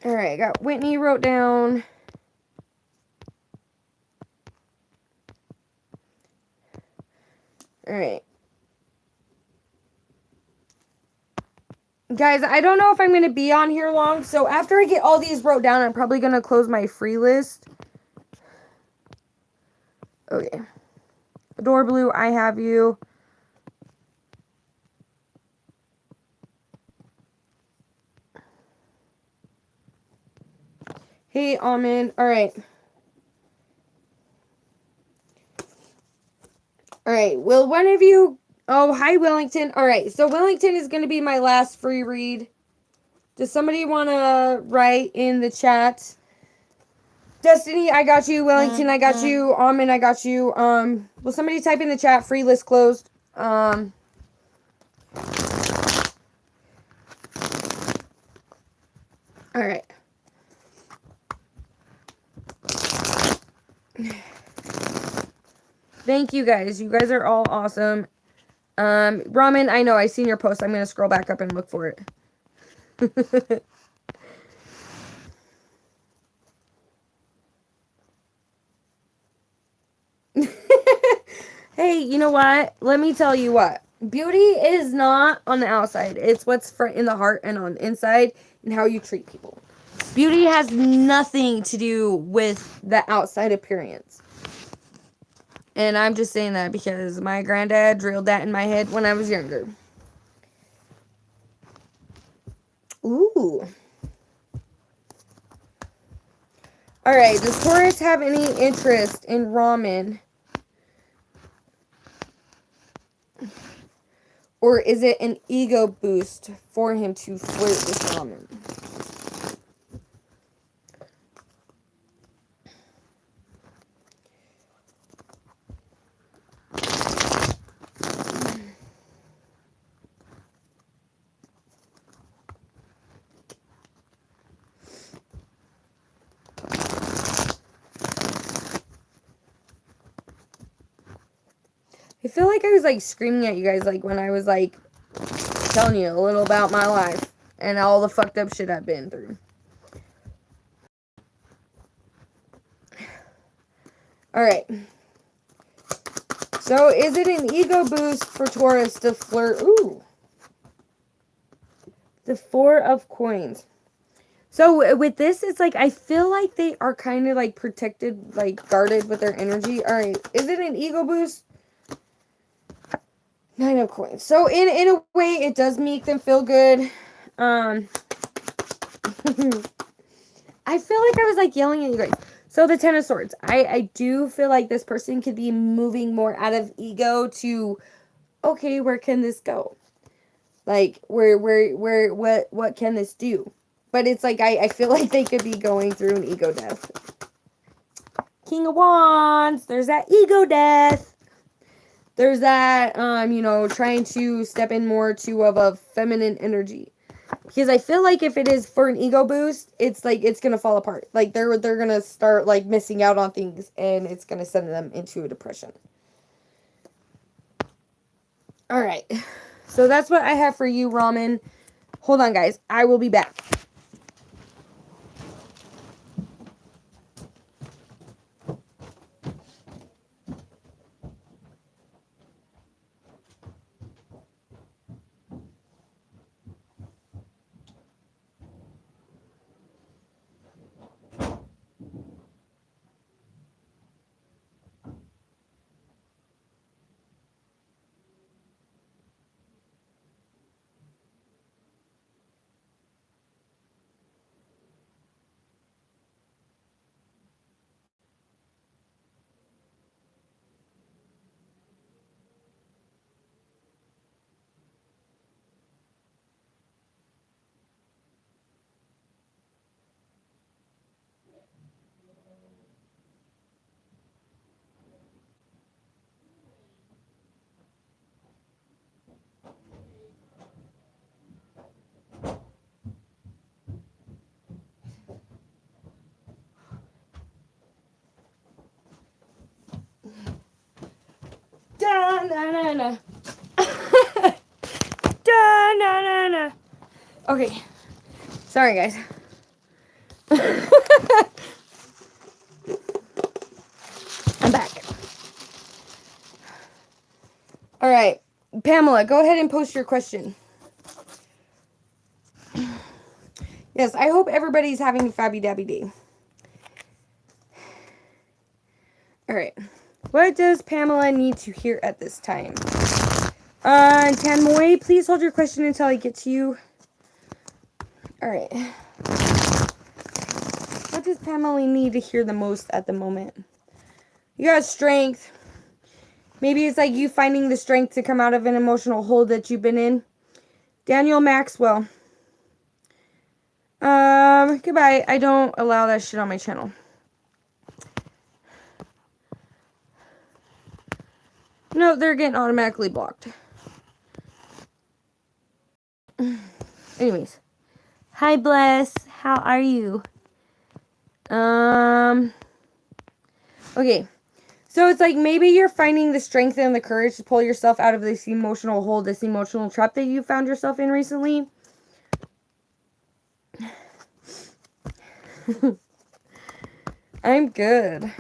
Alright, I got Whitney wrote down. Alright. Guys, I don't know if I'm going to be on here long, so after I get all these wrote down, I'm probably going to close my free list. Okay. Adore Blue, I have you. Hey, Almond. Alright. Alright, will one of you... Oh, hi, Wellington. Alright, so Wellington is going to be my last free read. Does somebody want to write in the chat? Destiny, I got you. Wellington, I got you. Almond, I got you. Will somebody type in the chat? Free list closed. Alright. Thank you guys. You guys are all awesome. Ramen, I know. I seen your post. I'm going to scroll back up and look for it. Hey, you know what? Let me tell you what. Beauty is not on the outside. It's what's in the heart and on the inside and how you treat people. Beauty has nothing to do with the outside appearance. And I'm just saying that because my granddad drilled that in my head when I was younger. Ooh. Alright, does Taurus have any interest in ramen? Or is it an ego boost for him to flirt with ramen? I feel like I was, like, screaming at you guys, like, when I was, like, telling you a little about my life and all the fucked up shit I've been through. All right. So is it an ego boost for Taurus to flirt? Ooh. The Four of Coins. So with this, it's like, I feel like they are kind of like protected, like guarded with their energy. All right. Is it an ego boost? Nine of Coins. So in a way, it does make them feel good. I feel like I was like yelling at you guys. So the Ten of Swords. I do feel like this person could be moving more out of ego to, okay, where can this go? Like, what can this do? But it's like, I feel like they could be going through an ego death. King of Wands. There's that ego death. There's that, you know, trying to step in more to of a feminine energy. Because I feel like if it is for an ego boost, it's like, it's going to fall apart. Like, they're going to start, like, missing out on things, and it's going to send them into a depression. All right. So that's what I have for you, Ramen. Hold on, guys. I will be back. Da-na-na-na. Da-na-na-na. Okay. Sorry, guys. I'm back. All right. Pamela, go ahead and post your question. Yes, I hope everybody's having a fabby-dabby day. All right. What does Pamela need to hear at this time? Tanmoy, please hold your question until I get to you. All right. What does Pamela need to hear the most at the moment? You got strength. Maybe it's like you finding the strength to come out of an emotional hole that you've been in. Daniel Maxwell. Goodbye. I don't allow that shit on my channel. No, they're getting automatically blocked. Anyways. Hi, Bliss. How are you? Okay. So it's like maybe you're finding the strength and the courage to pull yourself out of this emotional hole, this emotional trap that you found yourself in recently. I'm good.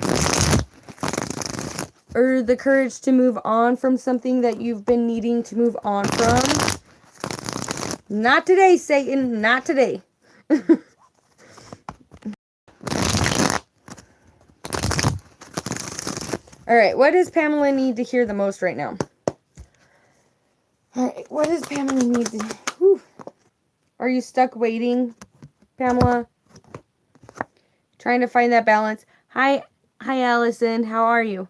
Or the courage to move on from something that you've been needing to move on from. Not today, Satan. Not today. All right. What does Pamela need to hear the most right now? All right. What does Pamela need to... Whew. Are you stuck waiting, Pamela? Trying to find that balance. Hi, Allison. How are you?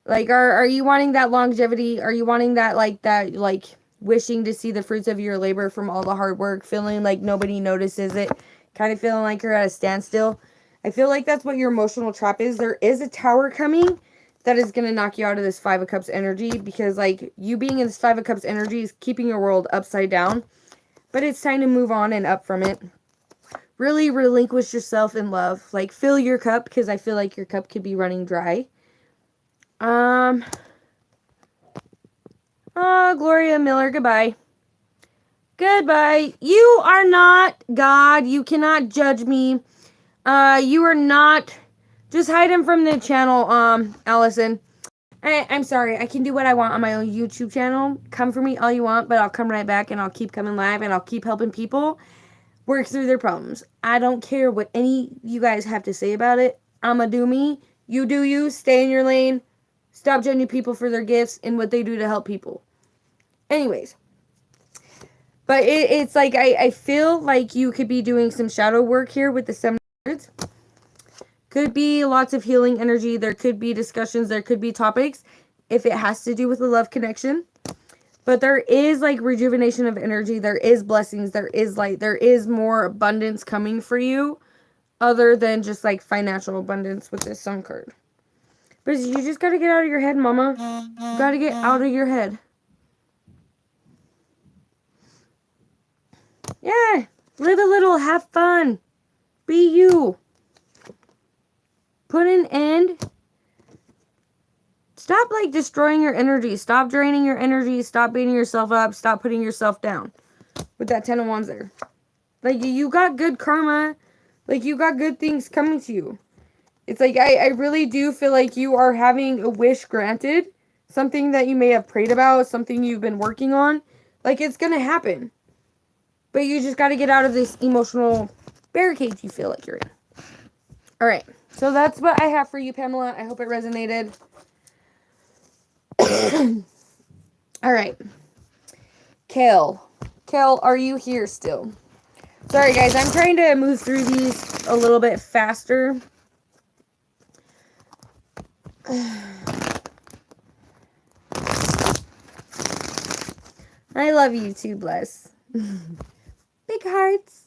Like, are you wanting that longevity? Are you wanting that, like, wishing to see the fruits of your labor from all the hard work, feeling like nobody notices it, kind of feeling like you're at a standstill? I feel like that's what your emotional trap is. There is a tower coming that is going to knock you out of this Five of Cups energy, because, like, you being in this Five of Cups energy is keeping your world upside down. But it's time to move on and up from it. Really relinquish yourself in love. Like, fill your cup, because I feel like your cup could be running dry. Oh, Gloria Miller, goodbye. Goodbye. You are not God. You cannot judge me. You are not Just hide him from the channel, Allison. I'm sorry. I can do what I want on my own YouTube channel. Come for me all you want, but I'll come right back and I'll keep coming live and I'll keep helping people work through their problems. I don't care what any you guys have to say about it. I'ma do me. You do you. Stay in your lane. Stop judging people for their gifts and what they do to help people. Anyways. But it's like I feel like you could be doing some shadow work here with the 7 cards. Could be lots of healing energy. There could be discussions. There could be topics if it has to do with a love connection. But there is like rejuvenation of energy. There is blessings. There is light. There is more abundance coming for you other than just like financial abundance with this Sun card. But you just got to get out of your head, mama. You got to get out of your head. Yeah. Live a little. Have fun. Be you. Put an end. Stop like destroying your energy. Stop draining your energy. Stop beating yourself up. Stop putting yourself down. With that 10 of Wands there. Like you got good karma. Like you got good things coming to you. It's like I really do feel like you are having a wish granted. Something that you may have prayed about. Something you've been working on. Like it's going to happen. But you just got to get out of this emotional barricade you feel like you're in. Alright. So that's what I have for you, Pamela. I hope it resonated. Alright. Kale. Kale, are you here still? Sorry, guys. I'm trying to move through these a little bit faster. I love you too, Bliss. Big hearts.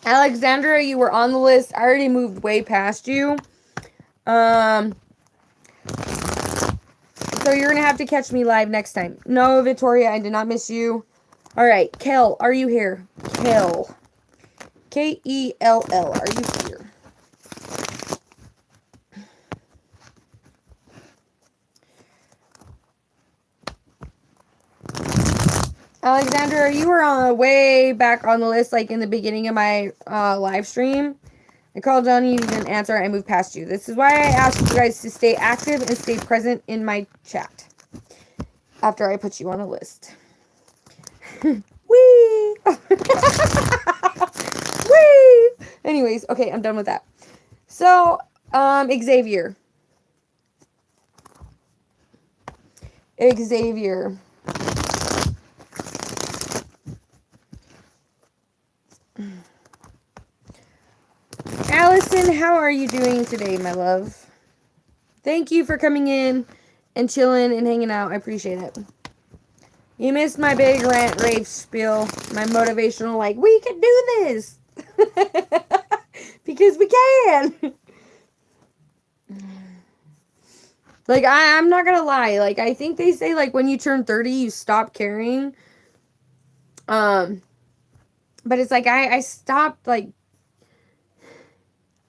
Alexandra, you were on the list. I already moved way past you. So you're going to have to catch me live next time. No, Victoria, I did not miss you. All right, Kel, are you here? Kel. K-E-L-L, are you here? Alexandra, you were on way back on the list, like in the beginning of my live stream. I called on you, you didn't answer, I moved past you. This is why I asked you guys to stay active and stay present in my chat after I put you on a list. Whee! Whee! Anyways, okay, I'm done with that. So, Xavier. Xavier. Allison, how are you doing today, my love? Thank you for coming in and chilling and hanging out. I appreciate it. You missed my big rant rave spiel, my motivational, like, we can do this. Because we can. Like, I'm not gonna lie. Like, I think they say, like, when you turn 30, you stop caring. But it's like, I stopped, like,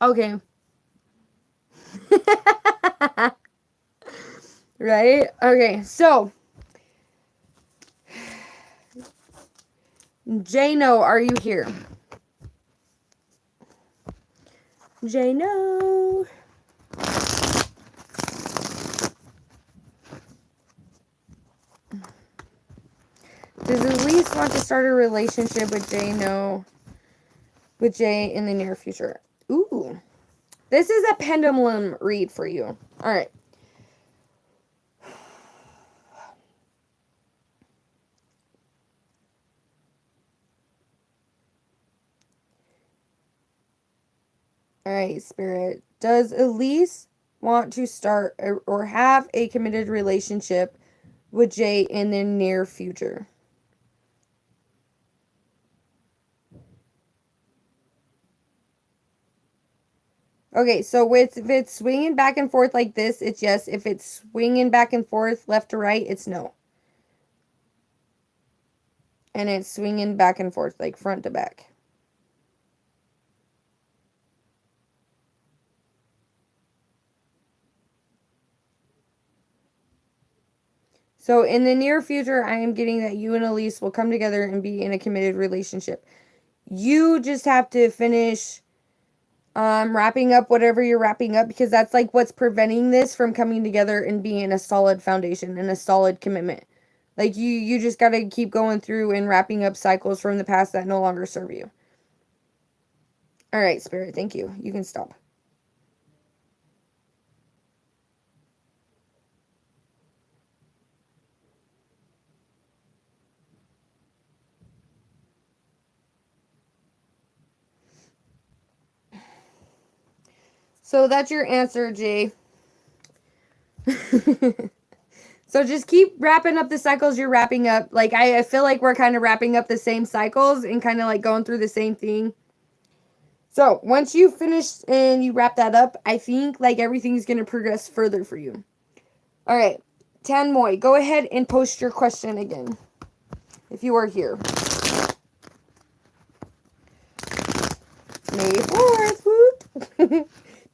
okay. Right? Okay, so. Jano, are you here? Jano. Does Elise want to start a relationship with Jano? With Jay in the near future? Ooh. This is a pendulum read for you. Alright. Alright, Spirit. Does Elise want to start or have a committed relationship with Jay in the near future? Okay, so if it's swinging back and forth like this, it's yes. If it's swinging back and forth left to right, it's no. And it's swinging back and forth like front to back. So in the near future, I am getting that you and Elise will come together and be in a committed relationship. You just have to finish wrapping up whatever you're wrapping up, because that's like what's preventing this from coming together and being a solid foundation and a solid commitment. Like you just got to keep going through and wrapping up cycles from the past that no longer serve you. All right, Spirit, thank you. You can stop. So that's your answer, Jay. So just keep wrapping up the cycles you're wrapping up. Like, I feel like we're kind of wrapping up the same cycles and kind of like going through the same thing. So once you finish and you wrap that up, I think like everything's going to progress further for you. All right. Tan Moy, go ahead and post your question again, if you are here. May 4th, whoop.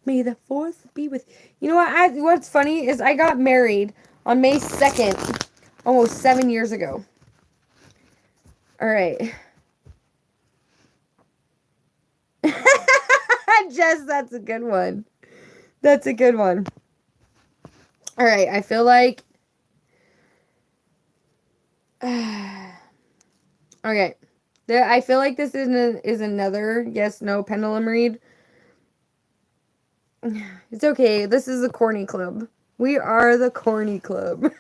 May the 4th be with you. Know what? What's funny is I got married on May 2nd, almost 7 years ago. All right. Jess, that's a good one. That's a good one. All right, I feel like... Okay. I feel like this is another yes-no pendulum read. It's okay. This is the corny club. We are the corny club.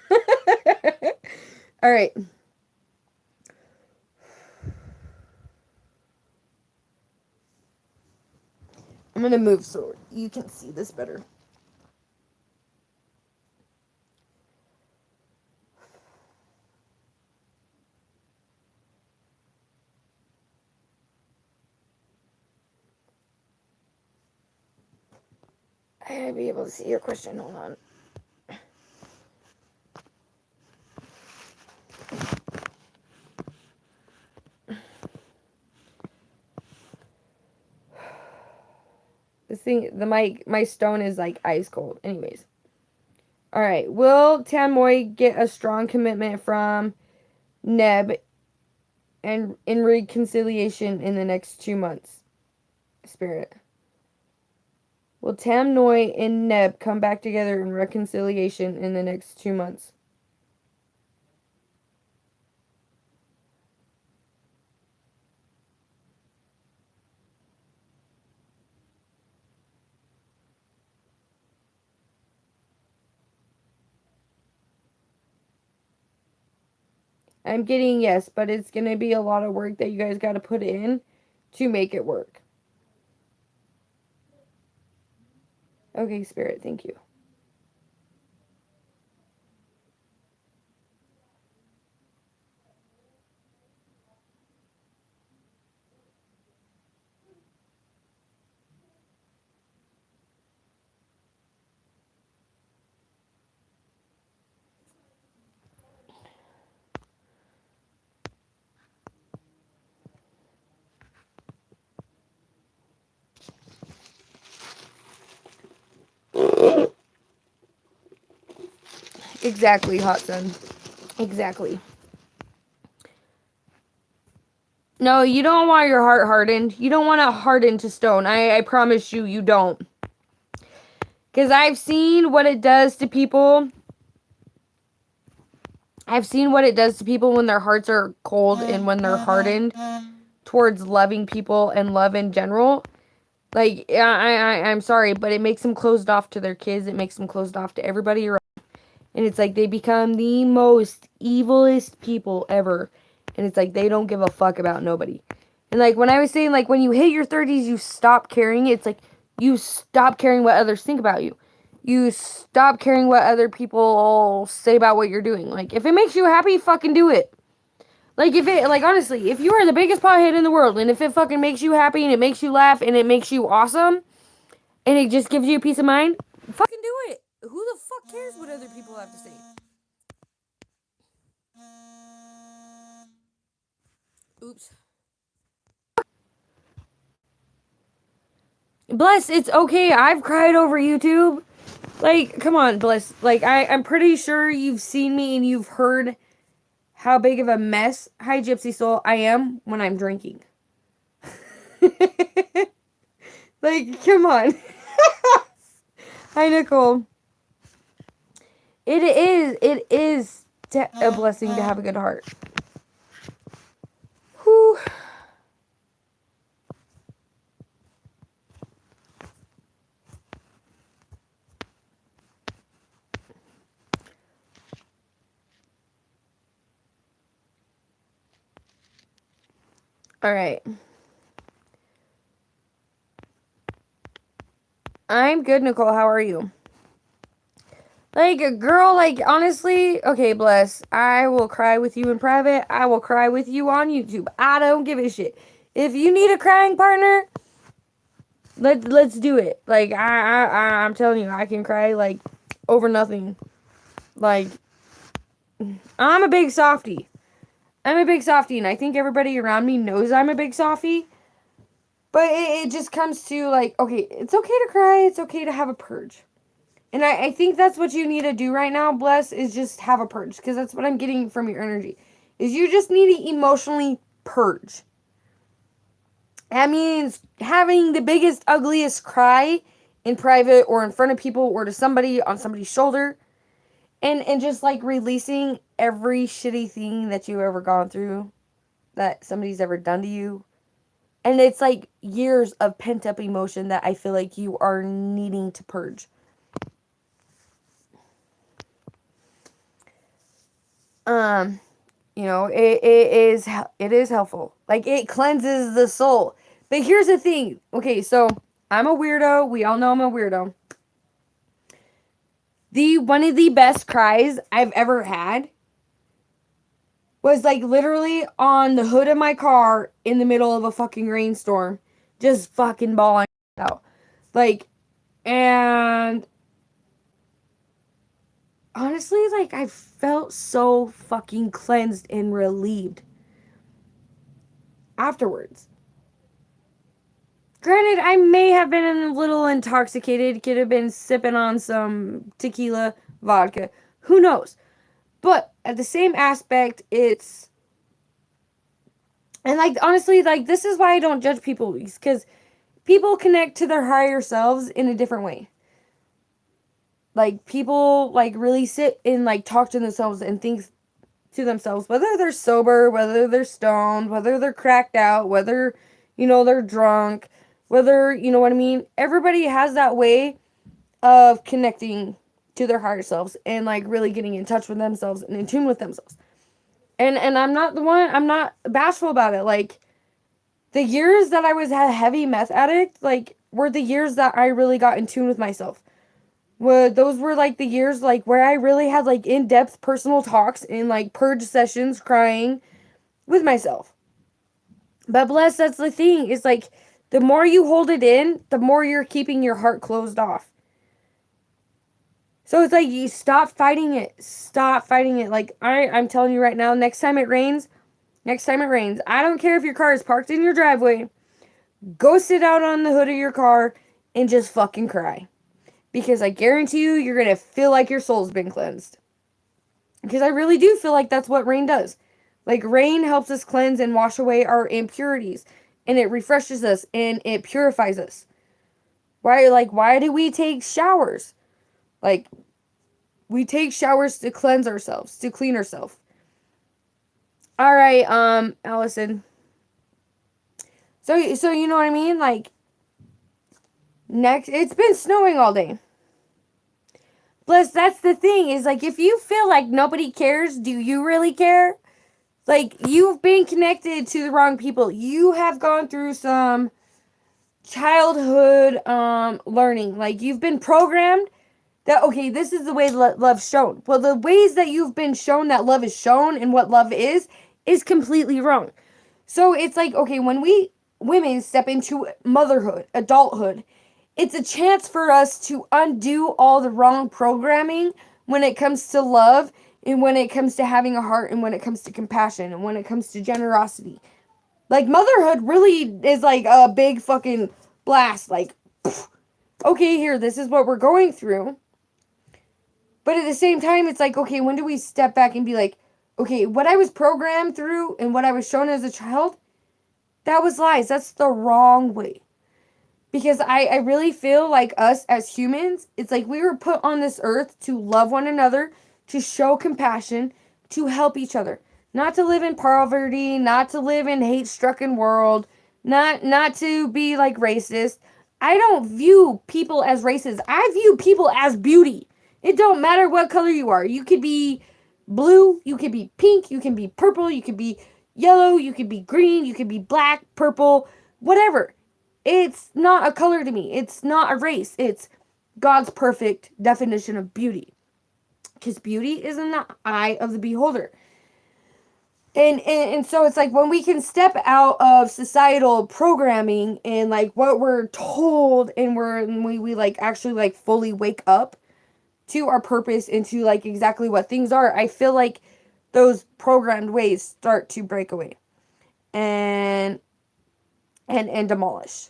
All right. I'm going to move so you can see this better. I gotta be able to see your question. Hold on. This thing, my stone is like ice cold. Anyways. All right. Will Tanmoy get a strong commitment from Neb and in reconciliation in the next 2 months? Spirit. Will Tamnoy and Neb come back together in reconciliation in the next 2 months? I'm getting yes, but it's going to be a lot of work that you guys got to put in to make it work. Okay, Spirit, thank you. Exactly, Hot Sun. Exactly. No, you don't want your heart hardened. You don't want it hardened to stone. I promise you, you don't. Because I've seen what it does to people. I've seen what it does to people when their hearts are cold and when they're hardened towards loving people and love in general. Like, I'm sorry, but it makes them closed off to their kids. It makes them closed off to everybody around. And it's like they become the most evilest people ever. And it's like they don't give a fuck about nobody. And like when I was saying, like when you hit your 30s, you stop caring. It's like you stop caring what others think about you. You stop caring what other people say about what you're doing. Like if it makes you happy, fucking do it. Like if it, like honestly, if you are the biggest pothead in the world and if it fucking makes you happy and it makes you laugh and it makes you awesome and it just gives you peace of mind, fucking do it. Who the fuck cares what other people have to say? Oops. Bless, it's okay. I've cried over YouTube. Like, come on, Bliss. Like, I'm pretty sure you've seen me and you've heard how big of a mess, hi Gypsy Soul, I am when I'm drinking. Like, come on. Hi, Nicole. It is a blessing to have a good heart. Whew. All right. I'm good, Nicole. How are you? Like, girl, like, honestly, okay, Bless. I will cry with you in private. I will cry with you on YouTube. I don't give a shit. If you need a crying partner, let's do it. Like, I'm telling you, I can cry, like, over nothing. Like, I'm a big softie. I'm a big softie, and I think everybody around me knows I'm a big softie. But it just comes to, like, okay, it's okay to cry. It's okay to have a purge. And I think that's what you need to do right now, Bless, is just have a purge. Because that's what I'm getting from your energy. Is you just need to emotionally purge. That means having the biggest, ugliest cry in private or in front of people or to somebody on somebody's shoulder. And just, like, releasing every shitty thing that you've ever gone through. That somebody's ever done to you. And it's, like, years of pent-up emotion that I feel like you are needing to purge. You know, it is helpful. Like, it cleanses the soul. But here's the thing. Okay, so I'm a weirdo. We all know I'm a weirdo. One of the best cries I've ever had was, like, literally on the hood of my car in the middle of a fucking rainstorm, just fucking bawling out. Like, and honestly, like, I felt so fucking cleansed and relieved afterwards. Granted, I may have been a little intoxicated, could have been sipping on some tequila, vodka, who knows. But at the same aspect, it's, and, like, honestly, like, this is why I don't judge people, because people connect to their higher selves in a different way. Like, people, like, really sit and, like, talk to themselves and think to themselves, whether they're sober, whether they're stoned, whether they're cracked out, whether, you know, they're drunk, whether, you know what I mean? Everybody has that way of connecting to their higher selves and, like, really getting in touch with themselves and in tune with themselves. And I'm not bashful about it. Like, the years that I was a heavy meth addict, like, were the years that I really got in tune with myself. Those were, like, the years, like, where I really had, like, in-depth personal talks and, like, purge sessions crying with myself. But Bless, that's the thing, is, like, the more you hold it in, the more you're keeping your heart closed off. So it's like, you stop fighting it. Stop fighting it. Like, I'm telling you right now, next time it rains, I don't care if your car is parked in your driveway, go sit out on the hood of your car and just fucking cry. Because I guarantee you, you're going to feel like your soul's been cleansed. Because I really do feel like that's what rain does. Like, rain helps us cleanse and wash away our impurities. And it refreshes us and it purifies us. Why do we take showers? Like, we take showers to cleanse ourselves, to clean ourselves. All right, Allison. So you know what I mean? Like, next, it's been snowing all day. Plus, that's the thing, is, like, if you feel like nobody cares, do you really care? Like, you've been connected to the wrong people. You have gone through some childhood learning. Like, you've been programmed that, okay, this is the way love's shown. Well, the ways that you've been shown that love is shown and what love is completely wrong. So it's like, okay, when we women step into motherhood, adulthood, it's a chance for us to undo all the wrong programming when it comes to love and when it comes to having a heart and when it comes to compassion and when it comes to generosity. Like, motherhood really is like a big fucking blast. Like, okay, here, this is what we're going through. But at the same time, it's like, okay, when do we step back and be like, okay, what I was programmed through and what I was shown as a child, that was lies. That's the wrong way. Because I really feel like us as humans, it's like we were put on this earth to love one another, to show compassion, to help each other. Not to live in poverty, not to live in hate-stricken world, not to be like racist. I don't view people as racist. I view people as beauty. It don't matter what color you are. You could be blue, you could be pink, you can be purple, you could be yellow, you could be green, you could be black, purple, whatever. It's not a color to me. It's not a race. It's God's perfect definition of beauty. Because beauty is in the eye of the beholder. And so it's like when we can step out of societal programming and like what we're told and we like actually like fully wake up to our purpose and to like exactly what things are, I feel like those programmed ways start to break away and demolish.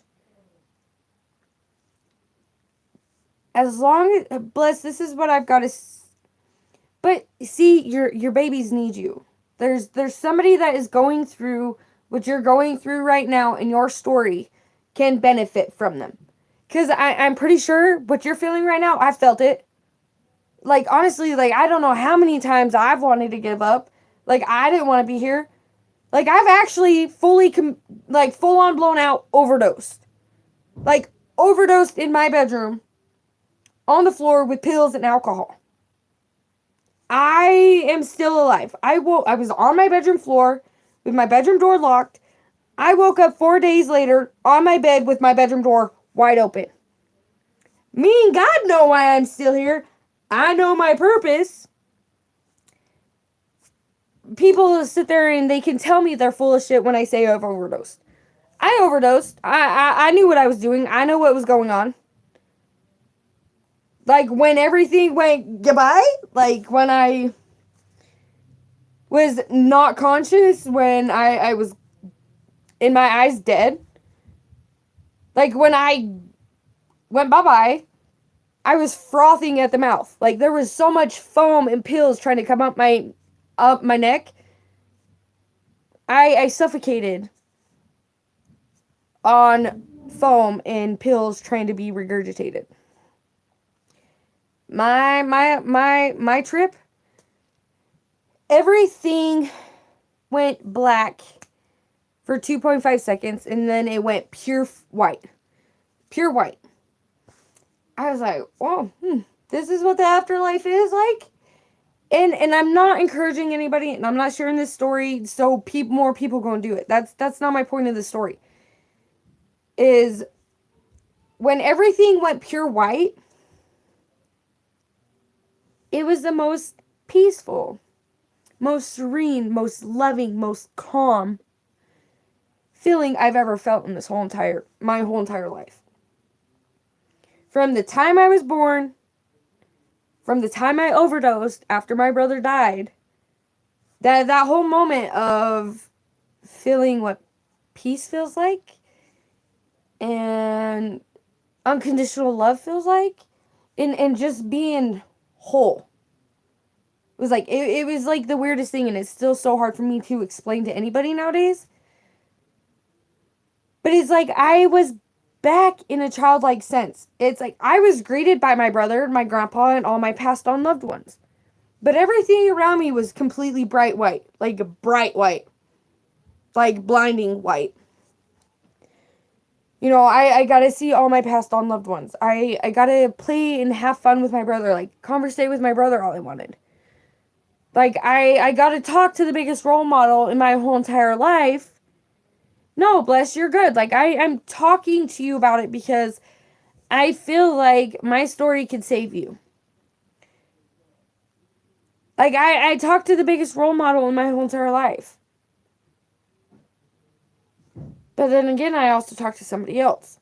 As long as, Bliss, this is what I've got to, but see, your babies need you. There's somebody that is going through what you're going through right now, and your story can benefit from them. Because I'm pretty sure what you're feeling right now, I felt it. Like, honestly, like, I don't know how many times I've wanted to give up. Like, I didn't want to be here. Like, I've actually full on blown out overdosed. Like, overdosed in my bedroom on the floor with pills and alcohol. I am still alive. I was on my bedroom floor with my bedroom door locked. I woke up 4 days later on my bed with my bedroom door wide open. Me and God know why I'm still here. I know my purpose. People sit there and they can tell me they're full of shit when I say I've overdosed. I overdosed. I knew what I was doing. I know what was going on. Like, when everything went goodbye, like, when I was not conscious, when I was, in my eyes, dead, like, when I went bye-bye, I was frothing at the mouth. Like, there was so much foam and pills trying to come up my neck. I suffocated on foam and pills trying to be regurgitated. My trip, everything went black for 2.5 seconds, and then it went pure white. Pure white. I was like, oh, this is what the afterlife is like? And I'm not encouraging anybody, and I'm not sharing this story so more people go and do it. That's not my point of the story. Is when everything went pure white, it was the most peaceful, most serene, most loving, most calm feeling I've ever felt in my whole entire life. From the time I was born, from the time I overdosed after my brother died, that whole moment of feeling what peace feels like and unconditional love feels like, and just being whole. It was like, it was like the weirdest thing, and it's still so hard for me to explain to anybody nowadays. But it's like I was back in a childlike sense. It's like I was greeted by my brother, my grandpa, and all my passed on loved ones. But everything around me was completely bright white. Like bright white. Like blinding white. You know, I got to see all my passed on loved ones. I got to play and have fun with my brother. Like, conversate with my brother all I wanted. Like, I got to talk to the biggest role model in my whole entire life. No, Bless, you're good. Like, I'm talking to you about it because I feel like my story could save you. Like, I talked to the biggest role model in my whole entire life. But then again, I also talked to somebody else.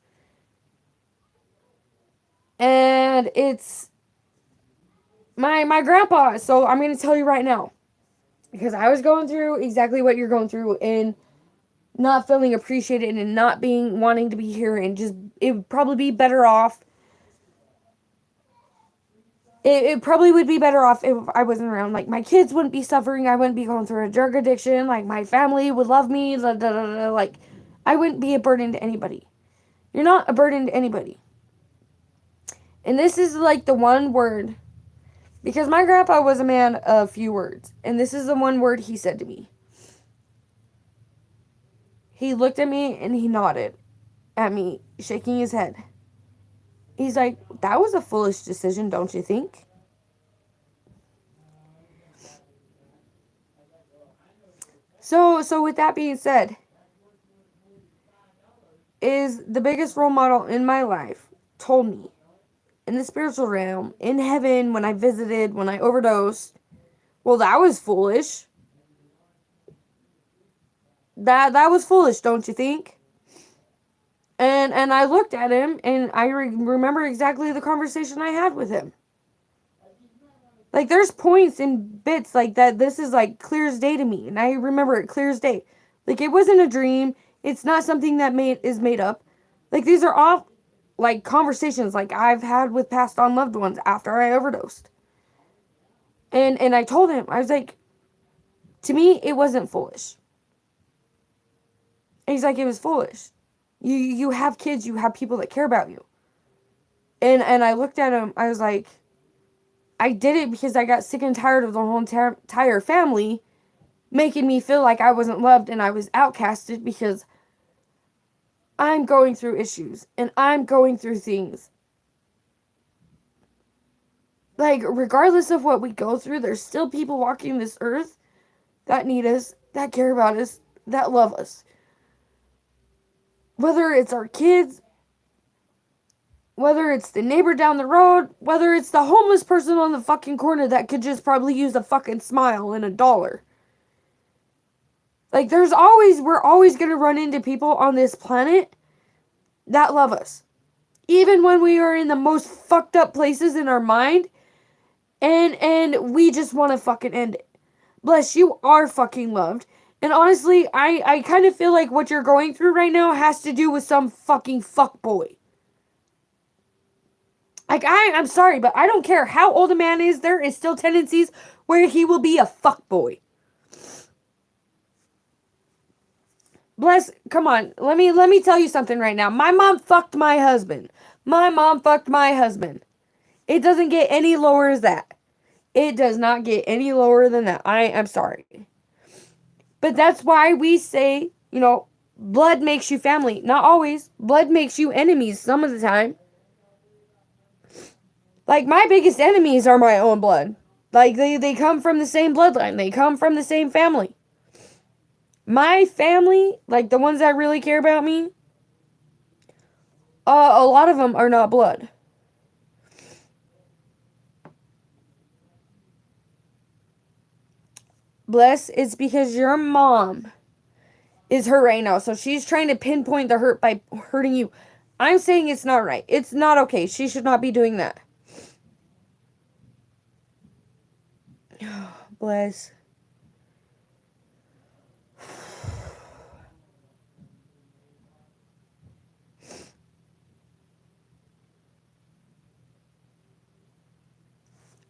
And it's my grandpa. So I'm going to tell you right now. Because I was going through exactly what you're going through. And not feeling appreciated and not wanting to be here. And just, it would probably be better off it probably would be better off if I wasn't around. Like, my kids wouldn't be suffering. I wouldn't be going through a drug addiction. Like, my family would love me. Like, I wouldn't be a burden to anybody. You're not a burden to anybody. And this is, like, the one word. Because my grandpa was a man of few words. And this is the one word he said to me. He looked at me and he nodded at me, shaking his head. He's like, that was a foolish decision, don't you think? So with that being said, is the biggest role model in my life told me in the spiritual realm, in heaven, when I visited, when I overdosed, well, that was foolish. That was foolish, don't you think? And I looked at him, and I remember exactly the conversation I had with him. Like, there's points and bits like that. This is like clear as day to me, and I remember it clear as day. Like, it wasn't a dream. It's not something that is made up. Like, these are all like conversations like I've had with passed on loved ones after I overdosed. And I told him, I was like, to me, it wasn't foolish. And he's like, it was foolish. You have kids, you have people that care about you. And I looked at him, I was like, I did it because I got sick and tired of the whole entire family making me feel like I wasn't loved and I was outcasted, because I'm going through issues and I'm going through things. Like, regardless of what we go through, there's still people walking this earth that need us, that care about us, that love us. Whether it's our kids, whether it's the neighbor down the road, whether it's the homeless person on the fucking corner that could just probably use a fucking smile and $1. Like, we're always gonna run into people on this planet that love us. Even when we are in the most fucked up places in our mind, and we just want to fucking end it. Bless, you are fucking loved. And honestly, I kind of feel like what you're going through right now has to do with some fucking fuckboy. Like, I'm sorry, but I don't care how old a man is, there is still tendencies where he will be a fuckboy. Bless, come on, let me tell you something right now. My mom fucked my husband. My mom fucked my husband. It doesn't get any lower as that. It does not get any lower than that. I am sorry. But that's why we say, blood makes you family. Not always. Blood makes you enemies some of the time. Like, my biggest enemies are my own blood. Like, they come from the same bloodline. They come from the same family. My family, like the ones that really care about me, a lot of them are not blood. Bless, it's because your mom is hurt right now. So she's trying to pinpoint the hurt by hurting you. I'm saying it's not right. It's not okay. She should not be doing that. Bless.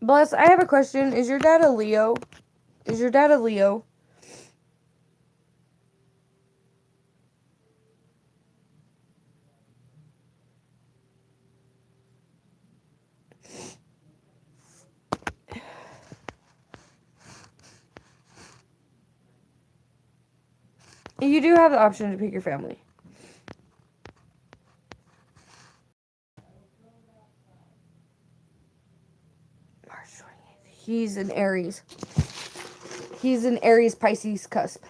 Bless, I have a question. Is your dad a Leo? Is your dad a Leo? You do have the option to pick your family. March 28th. He's an Aries. He's an Aries Pisces cusp.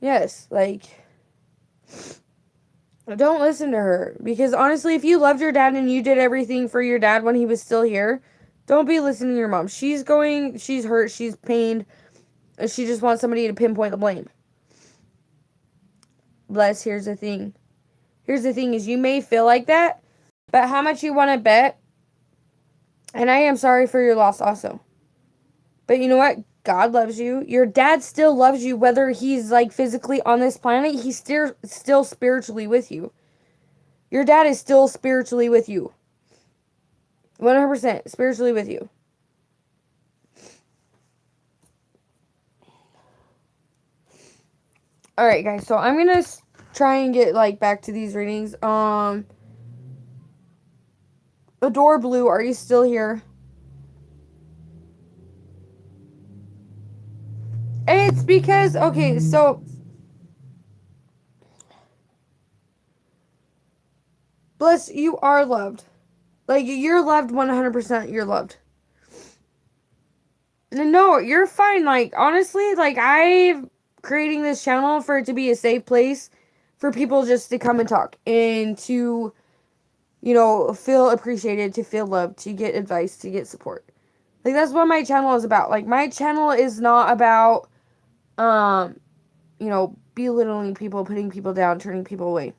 Yes, like, don't listen to her. Because honestly, if you loved your dad and you did everything for your dad when he was still here, don't be listening to your mom. She's hurt, she's pained, and she just wants somebody to pinpoint the blame. Bless, here's the thing. Here's the thing is, you may feel like that, but how much you want to bet And I am sorry for your loss also. But you know what? God loves you. Your dad still loves you, whether he's like physically on this planet, he's still spiritually with you. Your dad is still spiritually with you. 100% spiritually with you. Alright, guys. So I'm going to try and get like back to these readings. Adore Blue, are you still here? It's because, okay, so Bliss, you are loved. Like, you're loved 100%. You're loved. No, you're fine. Like, honestly, like, I'm creating this channel for it to be a safe place for people just to come and talk and to, you know, feel appreciated, to feel loved, to get advice, to get support. Like, that's what my channel is about. Like, my channel is not about, you know, belittling people, putting people down, turning people away.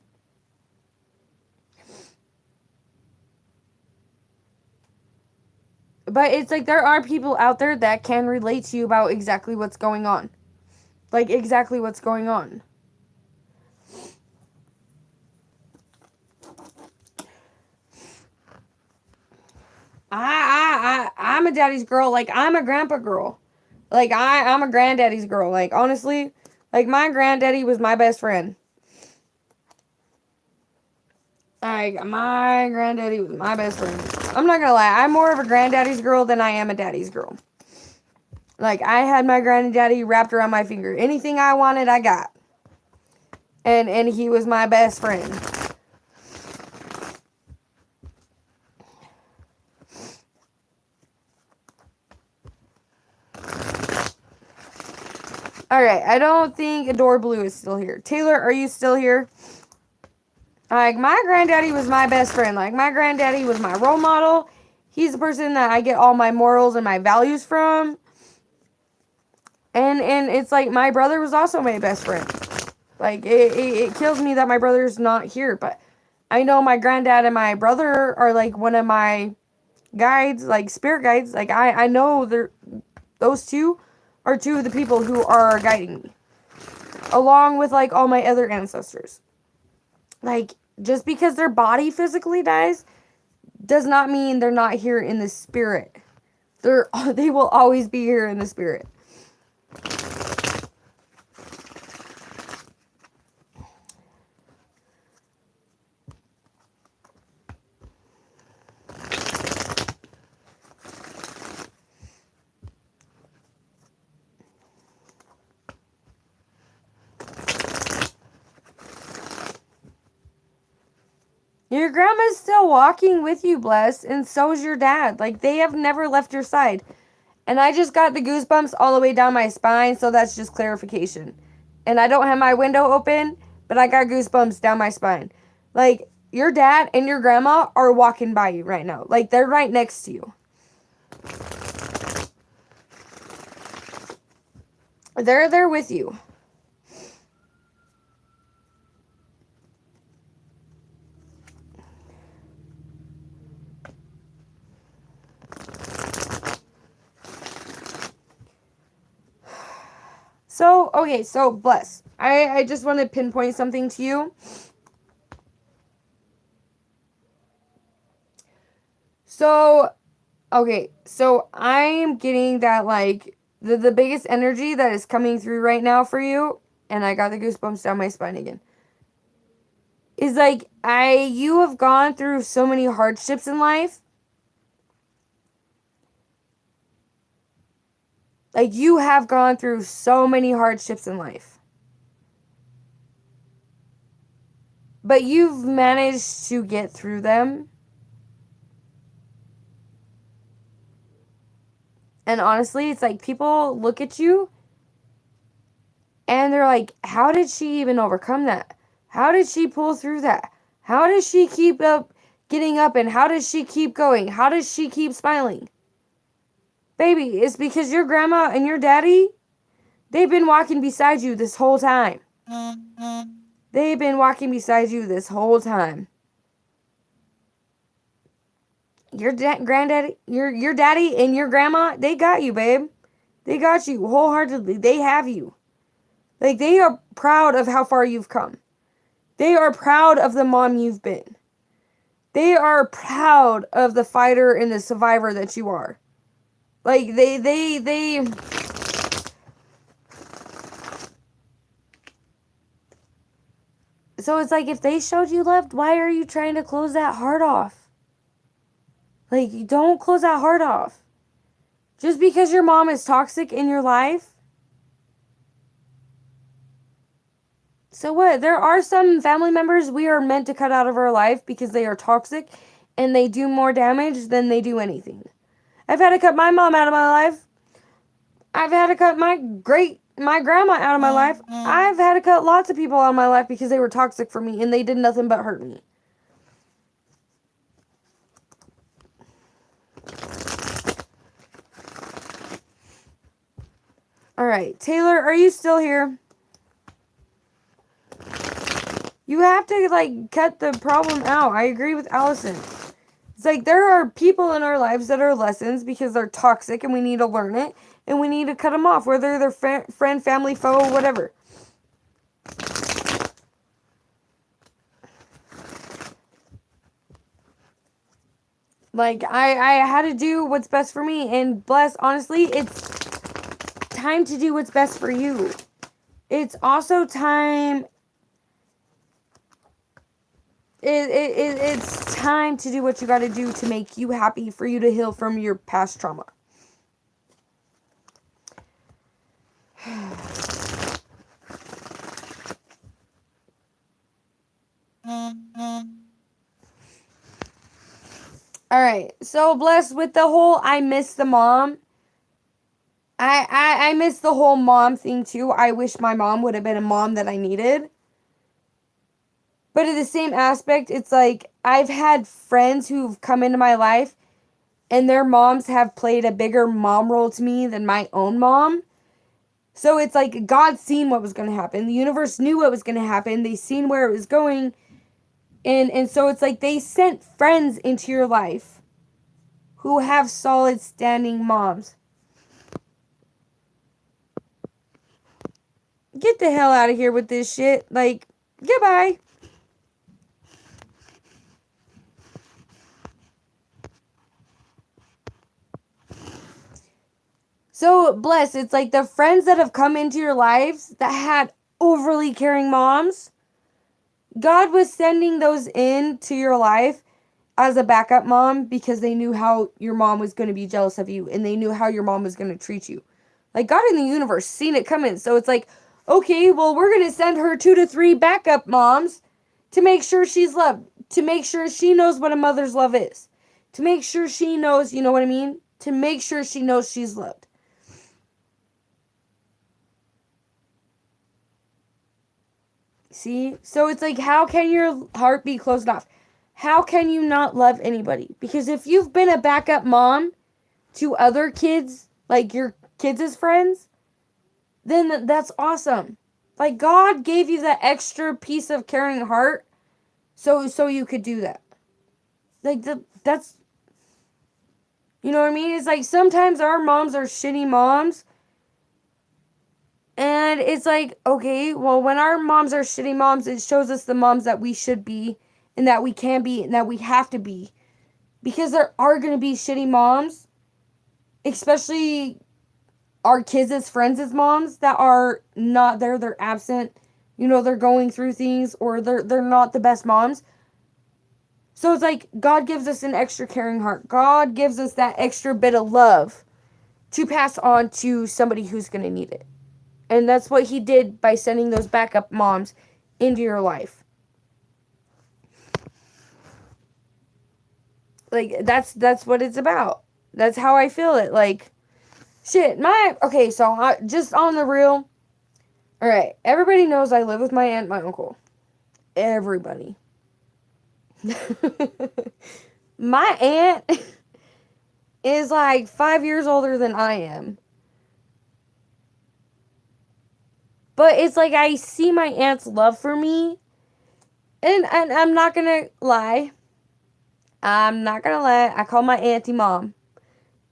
But it's like there are people out there that can relate to you about exactly what's going on. Like, exactly what's going on. I'm a daddy's girl. Like, I'm a grandpa girl. Like, I'm a granddaddy's girl. Like, honestly, like, my granddaddy was my best friend. Like, my granddaddy was my best friend. I'm not gonna lie. I'm more of a granddaddy's girl than I am a daddy's girl. Like, I had my granddaddy wrapped around my finger. Anything I wanted, I got. And he was my best friend. Alright, I don't think Adore Blue is still here. Taylor, are you still here? Like, my granddaddy was my best friend. Like, my granddaddy was my role model. He's the person that I get all my morals and my values from. And it's like, my brother was also my best friend. Like, it kills me that my brother's not here. But I know my granddad and my brother are, like, one of my guides, like, spirit guides. Like, I know those two are two of the people who are guiding me. Along with, like, all my other ancestors. Like, just because their body physically dies does not mean they're not here in the spirit. They will always be here in the spirit. Your grandma's still walking with you, Bless, and so is your dad. Like, they have never left your side. And I just got the goosebumps all the way down my spine, so that's just clarification. And I don't have my window open, but I got goosebumps down my spine. Like, your dad and your grandma are walking by you right now. Like, they're right next to you. They're there with you. So, okay, so Bless. I just want to pinpoint something to you. So, okay, so I'm getting that, like, the biggest energy that is coming through right now for you, and I got the goosebumps down my spine again, is like, you have gone through so many hardships in life. Like, you have gone through so many hardships in life. But you've managed to get through them. And honestly, it's like people look at you and they're like, how did she even overcome that? How did she pull through that? How does she keep up getting up, and how does she keep going? How does she keep smiling? Baby, it's because your grandma and your daddy, they've been walking beside you this whole time. They've been walking beside you this whole time. Your granddaddy, your daddy and your grandma, they got you, babe. They got you wholeheartedly. They have you. Like, they are proud of how far you've come. They are proud of the mom you've been. They are proud of the fighter and the survivor that you are. Like, they... So it's like, if they showed you love, why are you trying to close that heart off? Like, you don't close that heart off. Just because your mom is toxic in your life. So what? There are some family members we are meant to cut out of our life because they are toxic and they do more damage than they do anything. I've had to cut my mom out of my life. I've had to cut my grandma out of my life. I've had to cut lots of people out of my life because they were toxic for me and they did nothing but hurt me. All right, Taylor, are you still here? You have to, like, cut the problem out. I agree with Allison. It's like, there are people in our lives that are lessons because they're toxic and we need to learn it. And we need to cut them off, whether they're friend, family, foe, whatever. Like, I had to do what's best for me. And Bless, honestly, it's time to do what's best for you. It's also time... It's time to do what you got to do to make you happy, for you to heal from your past trauma. Alright, so Bless, with the whole I miss the mom, I miss the whole mom thing too. I wish my mom would have been a mom that I needed. But in the same aspect, it's like, I've had friends who've come into my life and their moms have played a bigger mom role to me than my own mom. So it's like, God seen what was going to happen. The universe knew what was going to happen. They seen where it was going. And so it's like, they sent friends into your life who have solid standing moms. Get the hell out of here with this shit. Like, goodbye. So, Bless, it's like the friends that have come into your lives that had overly caring moms, God was sending those into your life as a backup mom because they knew how your mom was going to be jealous of you and they knew how your mom was going to treat you. Like, God in the universe seen it coming. So it's like, okay, well, we're going to send her 2 to 3 backup moms to make sure she's loved, to make sure she knows what a mother's love is, to make sure she knows, you know what I mean? To make sure she knows she's loved. See? So it's like, how can your heart be closed off? How can you not love anybody? Because if you've been a backup mom to other kids, like your kids' friends, then that's awesome. Like, God gave you that extra piece of caring heart so you could do that. Like, that's, you know what I mean? It's like, sometimes our moms are shitty moms. And it's like, okay, well, when our moms are shitty moms, it shows us the moms that we should be and that we can be and that we have to be. Because there are going to be shitty moms, especially our kids as friends as moms that are not there, they're absent, you know, they're going through things, or they're not the best moms. So it's like, God gives us an extra caring heart. God gives us that extra bit of love to pass on to somebody who's going to need it. And that's what he did by sending those backup moms into your life. Like, that's what it's about. That's how I feel it. Like, shit, okay, so just on the real. Alright, everybody knows I live with my aunt and my uncle. Everybody. My aunt is like 5 years older than I am. But it's like, I see my aunt's love for me. And I'm not gonna lie. I'm not gonna lie, I call my auntie mom.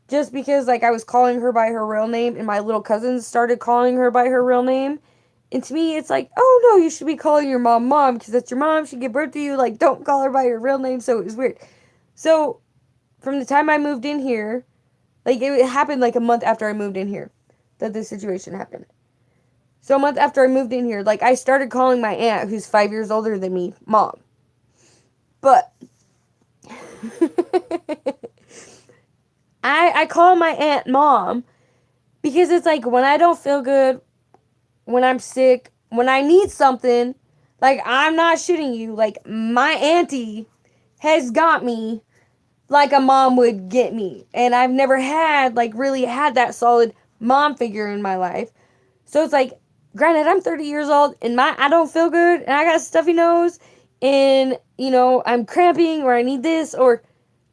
Just because, like, I was calling her by her real name, and my little cousins started calling her by her real name. And to me, it's like, oh no, you should be calling your mom mom, because that's your mom, she gave birth to you, like, don't call her by her real name, so it was weird. So, from the time I moved in here, like, it happened like a month after I moved in here, that this situation happened. So a month after I moved in here, like, I started calling my aunt, who's 5 years older than me, mom. But I call my aunt mom because it's like when I don't feel good, when I'm sick, when I need something, like, I'm not shitting you, like, my auntie has got me like a mom would get me. And I've never had, like, really had that solid mom figure in my life. So it's like, granted, I'm 30 years old and I don't feel good and I got a stuffy nose and, you know, I'm cramping or I need this, or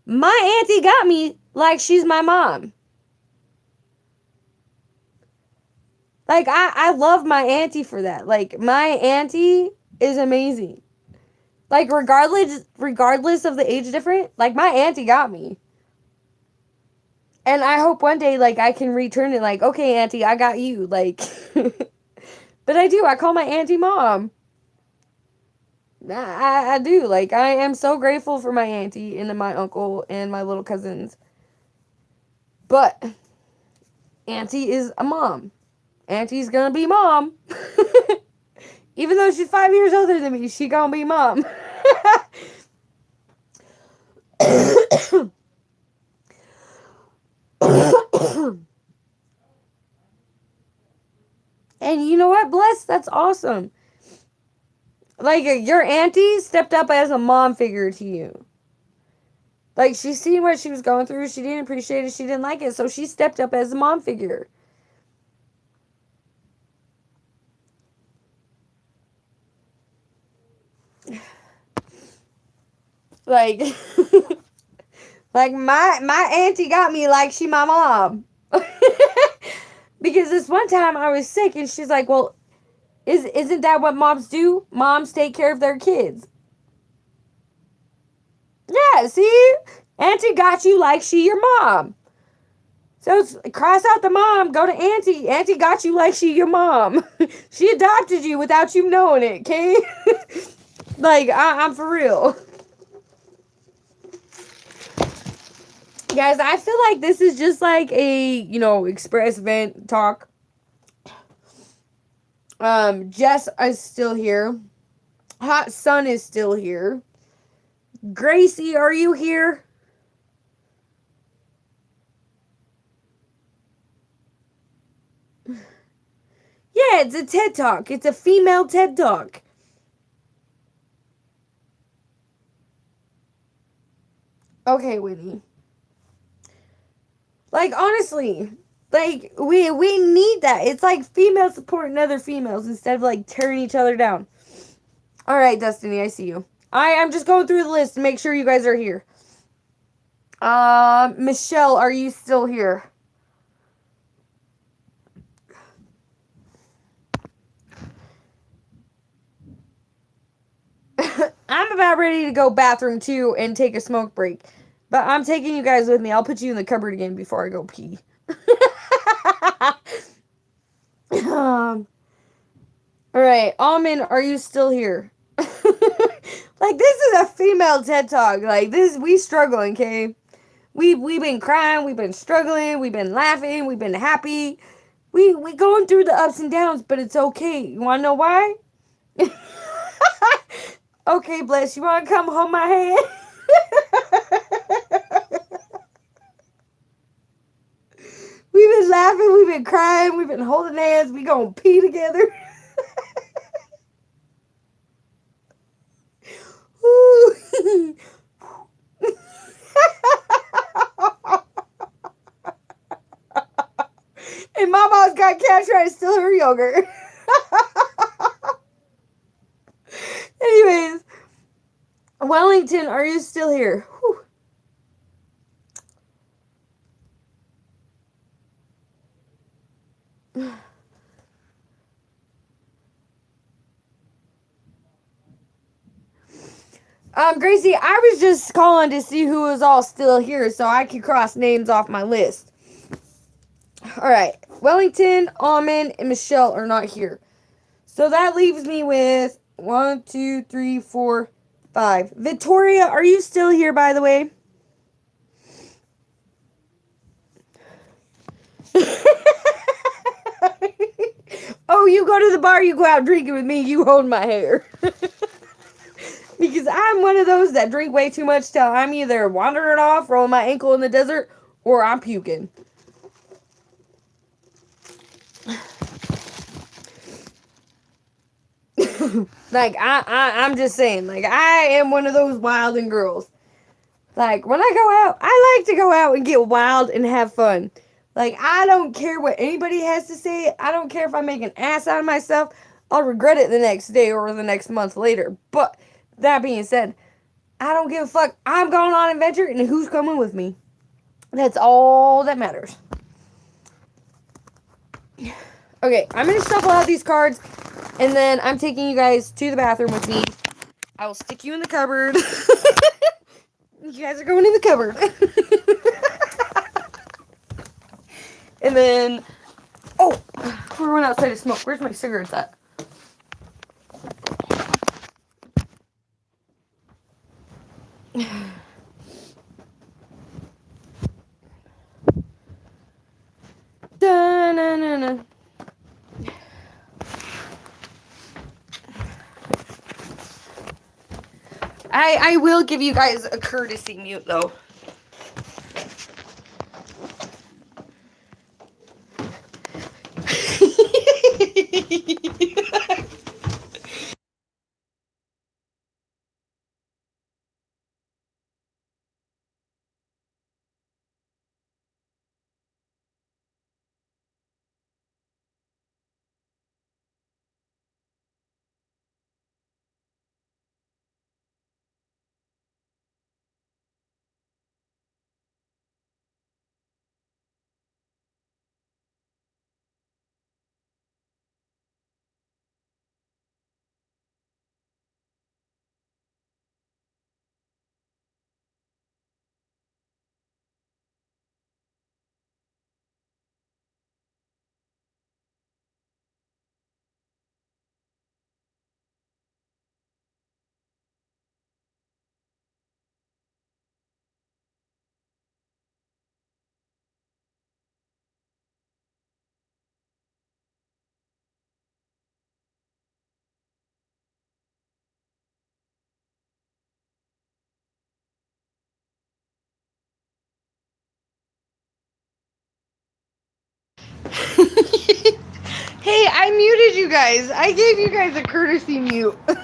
my auntie got me like she's my mom. Like, I love my auntie for that. Like, my auntie is amazing. Like, regardless of the age difference, like, my auntie got me. And I hope one day, like, I can return it, like, okay, auntie, I got you. Like, but I do. I call my auntie mom. I do. Like, I am so grateful for my auntie and my uncle and my little cousins. But auntie is a mom. Auntie's gonna be mom. Even though she's 5 years older than me, she gonna be mom. And you know what, Bliss? That's awesome. Like, your auntie stepped up as a mom figure to you. Like, she seen what she was going through. She didn't appreciate it. She didn't like it. So she stepped up as a mom figure. Like, like my auntie got me like she my mom. Because this one time I was sick and she's like, well, isn't that what moms do? Moms take care of their kids. Yeah, see? Auntie got you like she your mom. So cross out the mom, go to auntie. Auntie got you like she your mom. She adopted you without you knowing it, okay? Like, I'm for real. Guys, I feel like this is just like a, express vent talk. Jess is still here. Hot Sun is still here. Gracie, are you here? Yeah, it's a TED Talk. It's a female TED Talk. Okay, Whitney. Like, honestly, like, we need that. It's like females supporting other females instead of, like, tearing each other down. Alright, Destiny, I see you. I'm just going through the list to make sure you guys are here. Michelle, are you still here? I'm about ready to go bathroom too and take a smoke break. But I'm taking you guys with me. I'll put you in the cupboard again before I go pee. Alright, Almond, are you still here? Like, this is a female TED Talk. Like, this, we struggling, okay? We've been crying, we've been struggling, we've been laughing, we've been happy. We going through the ups and downs, but it's okay. You wanna know why? Okay, Bliss, you wanna come hold my hand? We've been laughing, we've been crying, we've been holding hands, we gonna pee together. And Mama's got cash trying to steal her yogurt. Anyways, Wellington, are you still here? Gracie, I was just calling to see who was all still here so I could cross names off my list. Alright, Wellington, Almond, and Michelle are not here. So that leaves me with 1, 2, 3, 4, 5. Victoria, are you still here, by the way? Oh, you go to the bar, you go out drinking with me, you hold my hair. Because I'm one of those that drink way too much till I'm either wandering off, rolling my ankle in the desert, or I'm puking. Like, I'm just saying, like, I am one of those wilding girls. Like, when I go out, I like to go out and get wild and have fun. Like, I don't care what anybody has to say. I don't care if I make an ass out of myself. I'll regret it the next day or the next month later. But, that being said, I don't give a fuck. I'm going on an adventure, and who's coming with me? That's all that matters. Okay, I'm going to shuffle out these cards, and then I'm taking you guys to the bathroom with me. I will stick you in the cupboard. You guys are going in the cupboard. And then, oh, we went outside to smoke. Where's my cigarettes at? Da-na-na-na. I will give you guys a courtesy mute, though. Hey, I muted you guys. I gave you guys a courtesy mute. I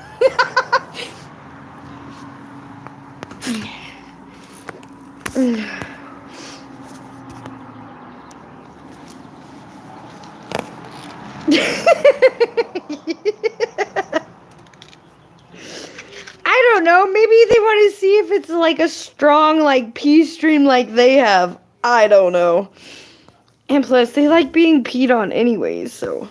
don't know. Maybe they want to see if it's like a strong, like, pee stream like they have. I don't know. And plus, they like being peed on anyways, so.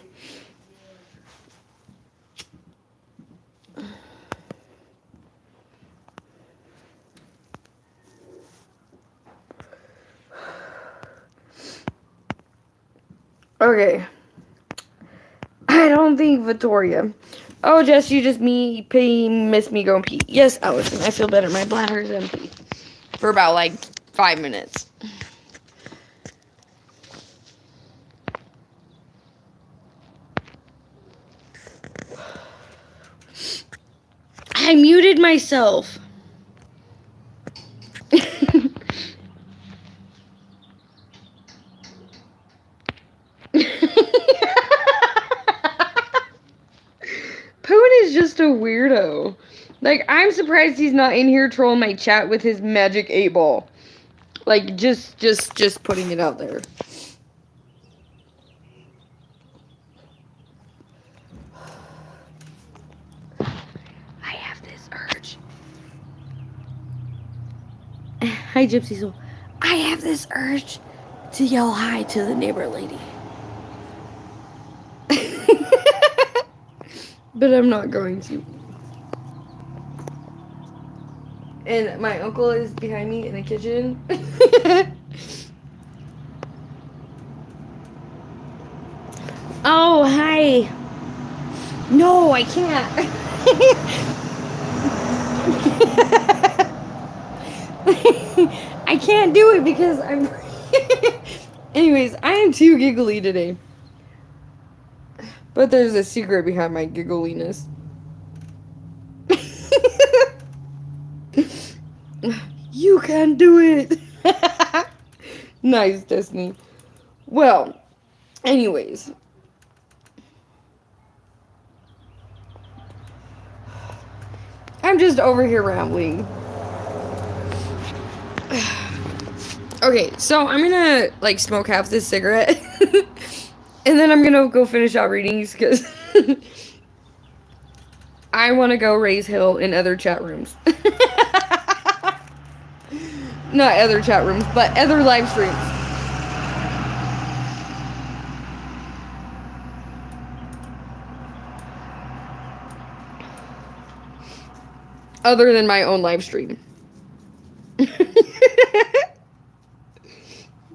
Okay. I don't think Victoria. Oh, Jess, you just miss me going pee. Yes, Allison, I feel better. My bladder is empty. For about, like, 5 minutes. I muted myself. Poon is just a weirdo. Like, I'm surprised he's not in here trolling my chat with his magic 8-ball. Like, just putting it out there. I have this urge. Hi, Gypsy Soul. I have this urge to yell hi to the neighbor lady. But I'm not going to. And my uncle is behind me in the kitchen. Oh, hi. No, I can't. I can't do it because I'm... Anyways, I am too giggly today. But there's a secret behind my giggliness. You can do it. Nice, Destiny. Well, anyways. I'm just over here rambling. Okay, so I'm gonna, like, smoke half this cigarette. And then I'm gonna go finish out readings, because I want to go raise hell in other chat rooms. Not other chat rooms, but other live streams. Other than my own live stream.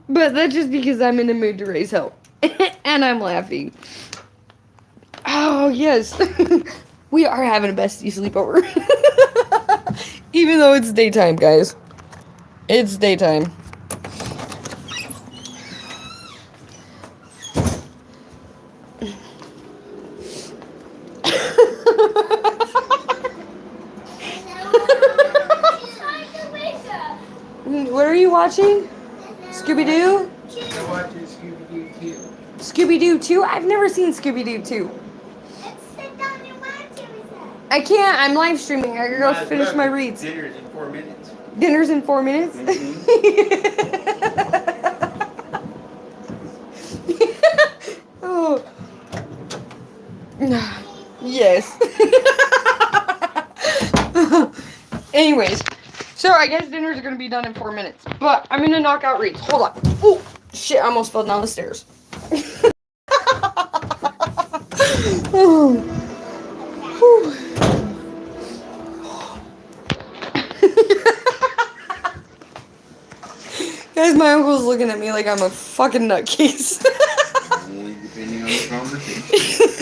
But that's just because I'm in the mood to raise hell. And I'm laughing. Oh, yes. We are having a bestie sleepover. Even though it's daytime, guys. It's daytime. What are you watching? Scooby-Doo? I'm watching Scooby-Doo 2. Scooby-Doo 2? I've never seen Scooby-Doo 2. I can't. I'm live streaming. I gotta go finish my reads. Dinner's in 4 minutes. Dinner's in 4 minutes? Oh. Yes. Anyways, so I guess dinner's gonna be done in 4 minutes. But I'm gonna knock out reads. Hold on. Oh, shit, I almost fell down the stairs. Oh. Guys, my uncle's looking at me like I'm a fucking nutcase. Depending on the conversation.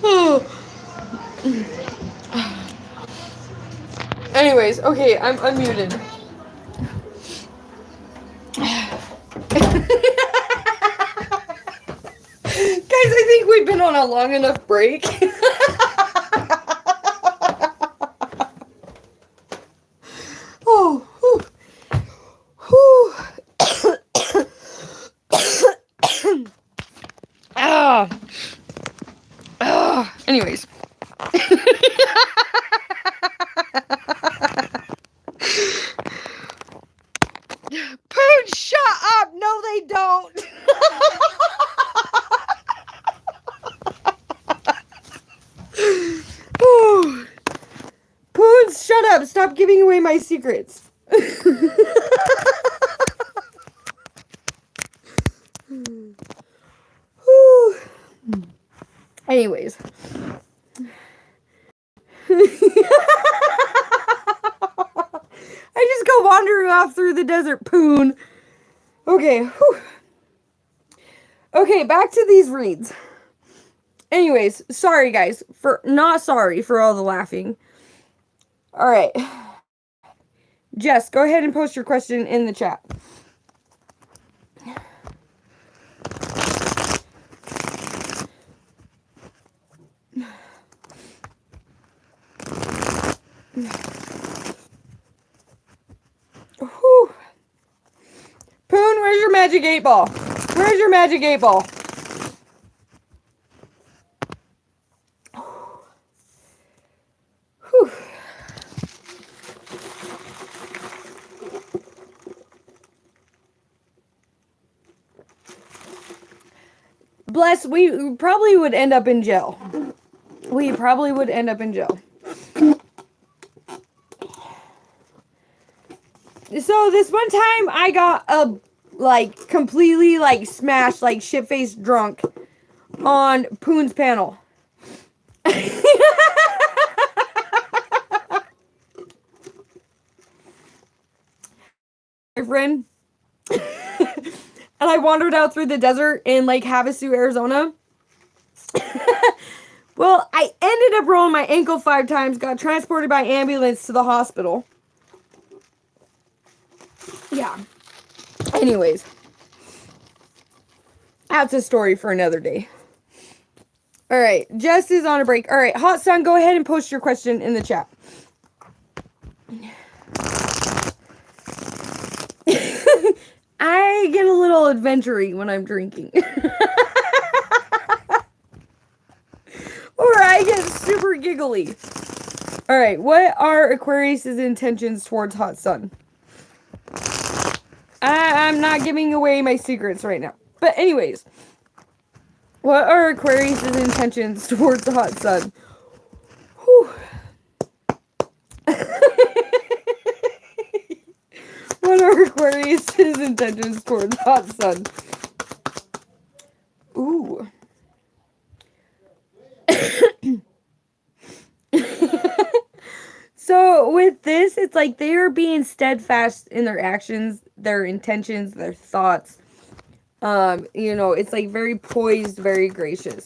Oh. Anyways, okay, I'm unmuted. on a long enough break. Oh, whew. Anyways. Poon, shut up! No, they don't. Poon, shut up! Stop giving away my secrets. Anyways. I just go wandering off through the desert, Poon. Okay. Whew. Okay, back to these reads. Anyways, sorry guys, not sorry for all the laughing. All right. Jess, go ahead and post your question in the chat. Whew. Poon, where's your magic 8-ball? Where's your magic 8-ball? Whew. Bless, we probably would end up in jail. We probably would end up in jail. So this one time I got completely smashed, shit-faced drunk on Poon's panel. My friend. And I wandered out through the desert in Havasu, Arizona. Well, I ended up rolling my ankle 5 times, got transported by ambulance to the hospital. Yeah. Anyways. That's a story for another day. Alright, Jess is on a break. Alright, Hot Sun, go ahead and post your question in the chat. I get a little adventure-y when I'm drinking. Or I get super giggly. Alright, what are Aquarius' intentions towards Hot Sun? I'm not giving away my secrets right now. But anyways, what are Aquarius' intentions towards the Hot Sun? Whew. What are Aquarius' intentions towards Hot Sun? Ooh. So with this, it's like they are being steadfast in their actions, their intentions, their thoughts. It's very poised, very gracious.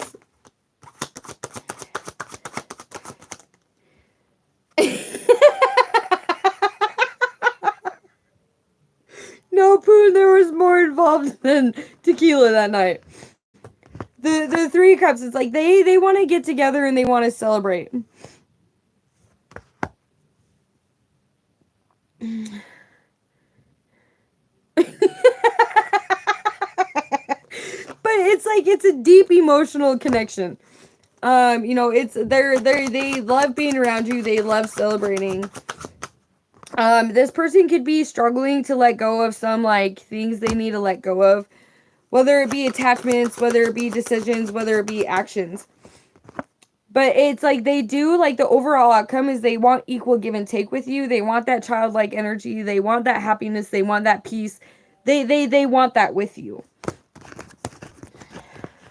No, Poon, there was more involved than tequila that night. The 3 cups, it's like they want to get together and they want to celebrate. But it's a deep emotional connection. They love being around you, they love celebrating. This person could be struggling to let go of some things they need to let go of, whether it be attachments, whether it be decisions, whether it be actions. But it's they do the overall outcome is they want equal give and take with you. They want that childlike energy. They want that happiness. They want that peace. They want that with you.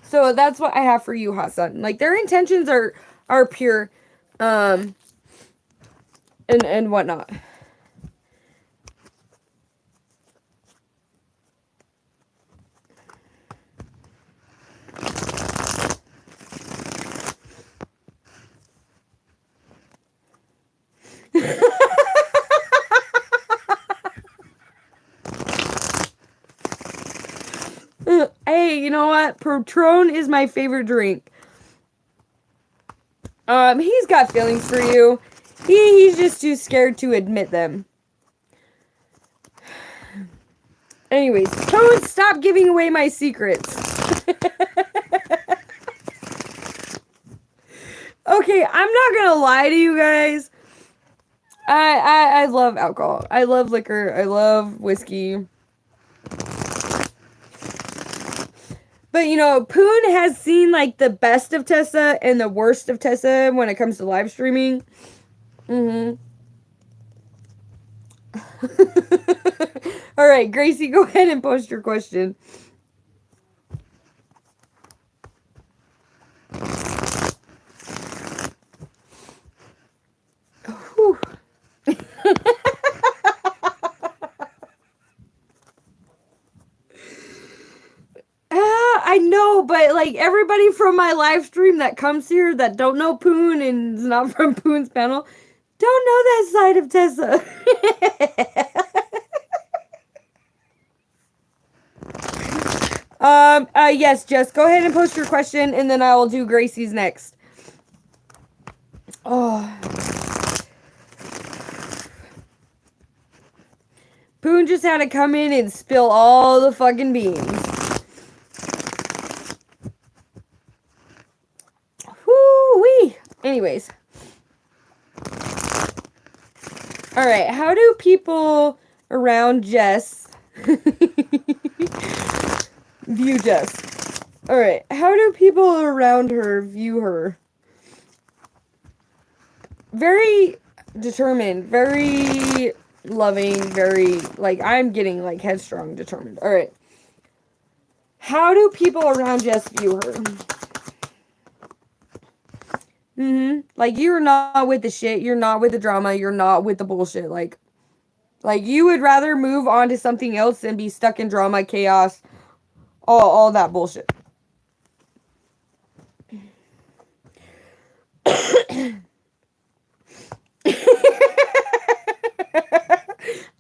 So that's what I have for you, Hot Sun. Their intentions are pure, and whatnot. Hey, you know what? Patron is my favorite drink. He's got feelings for you. He's just too scared to admit them. Anyways, Poon, stop giving away my secrets. Okay, I'm not gonna lie to you guys. I love alcohol. I love liquor. I love whiskey. But, you know, Poon has seen, like, the best of Tessa and the worst of Tessa when it comes to live streaming. Alright, Gracie, go ahead and post your question. Whew. I know, but like everybody from my live stream that comes here that don't know Poon and is not from Poon's panel don't know that side of Tessa. Yes, Jess, go ahead and post your question and then I will do Gracie's next. Oh. Poon just had to come in and spill all the fucking beans. Woo-wee. Anyways. Alright, how do people around Jess view Jess? Alright, how do people around her view her? Very determined, very loving, very, like, I'm getting, like, headstrong, determined. Alright. How do people around Jess view her? Like, you're not with the shit, you're not with the drama, you're not with the bullshit, like, you would rather move on to something else than be stuck in drama, chaos, all that bullshit.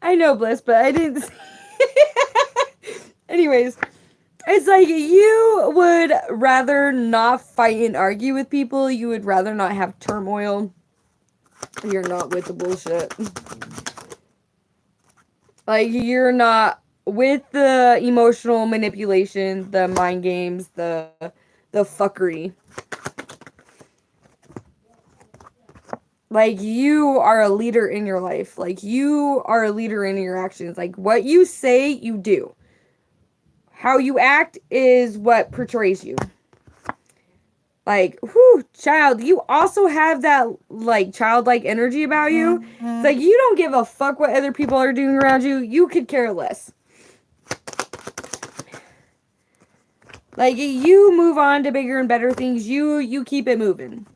I know, Bliss, but I didn't see. Anyways, it's like you would rather not fight and argue with people. You would rather not have turmoil. You're not with the bullshit. Like, you're not with the emotional manipulation, the mind games, the fuckery. Like, you are a leader in your life. Like, you are a leader in your actions. Like, what you say, you do. How you act is what portrays you. Like, whew, child, you also have that, like, childlike energy about you. It's like, you don't give a fuck what other people are doing around you. You could care less. Like, you move on to bigger and better things. You keep it moving.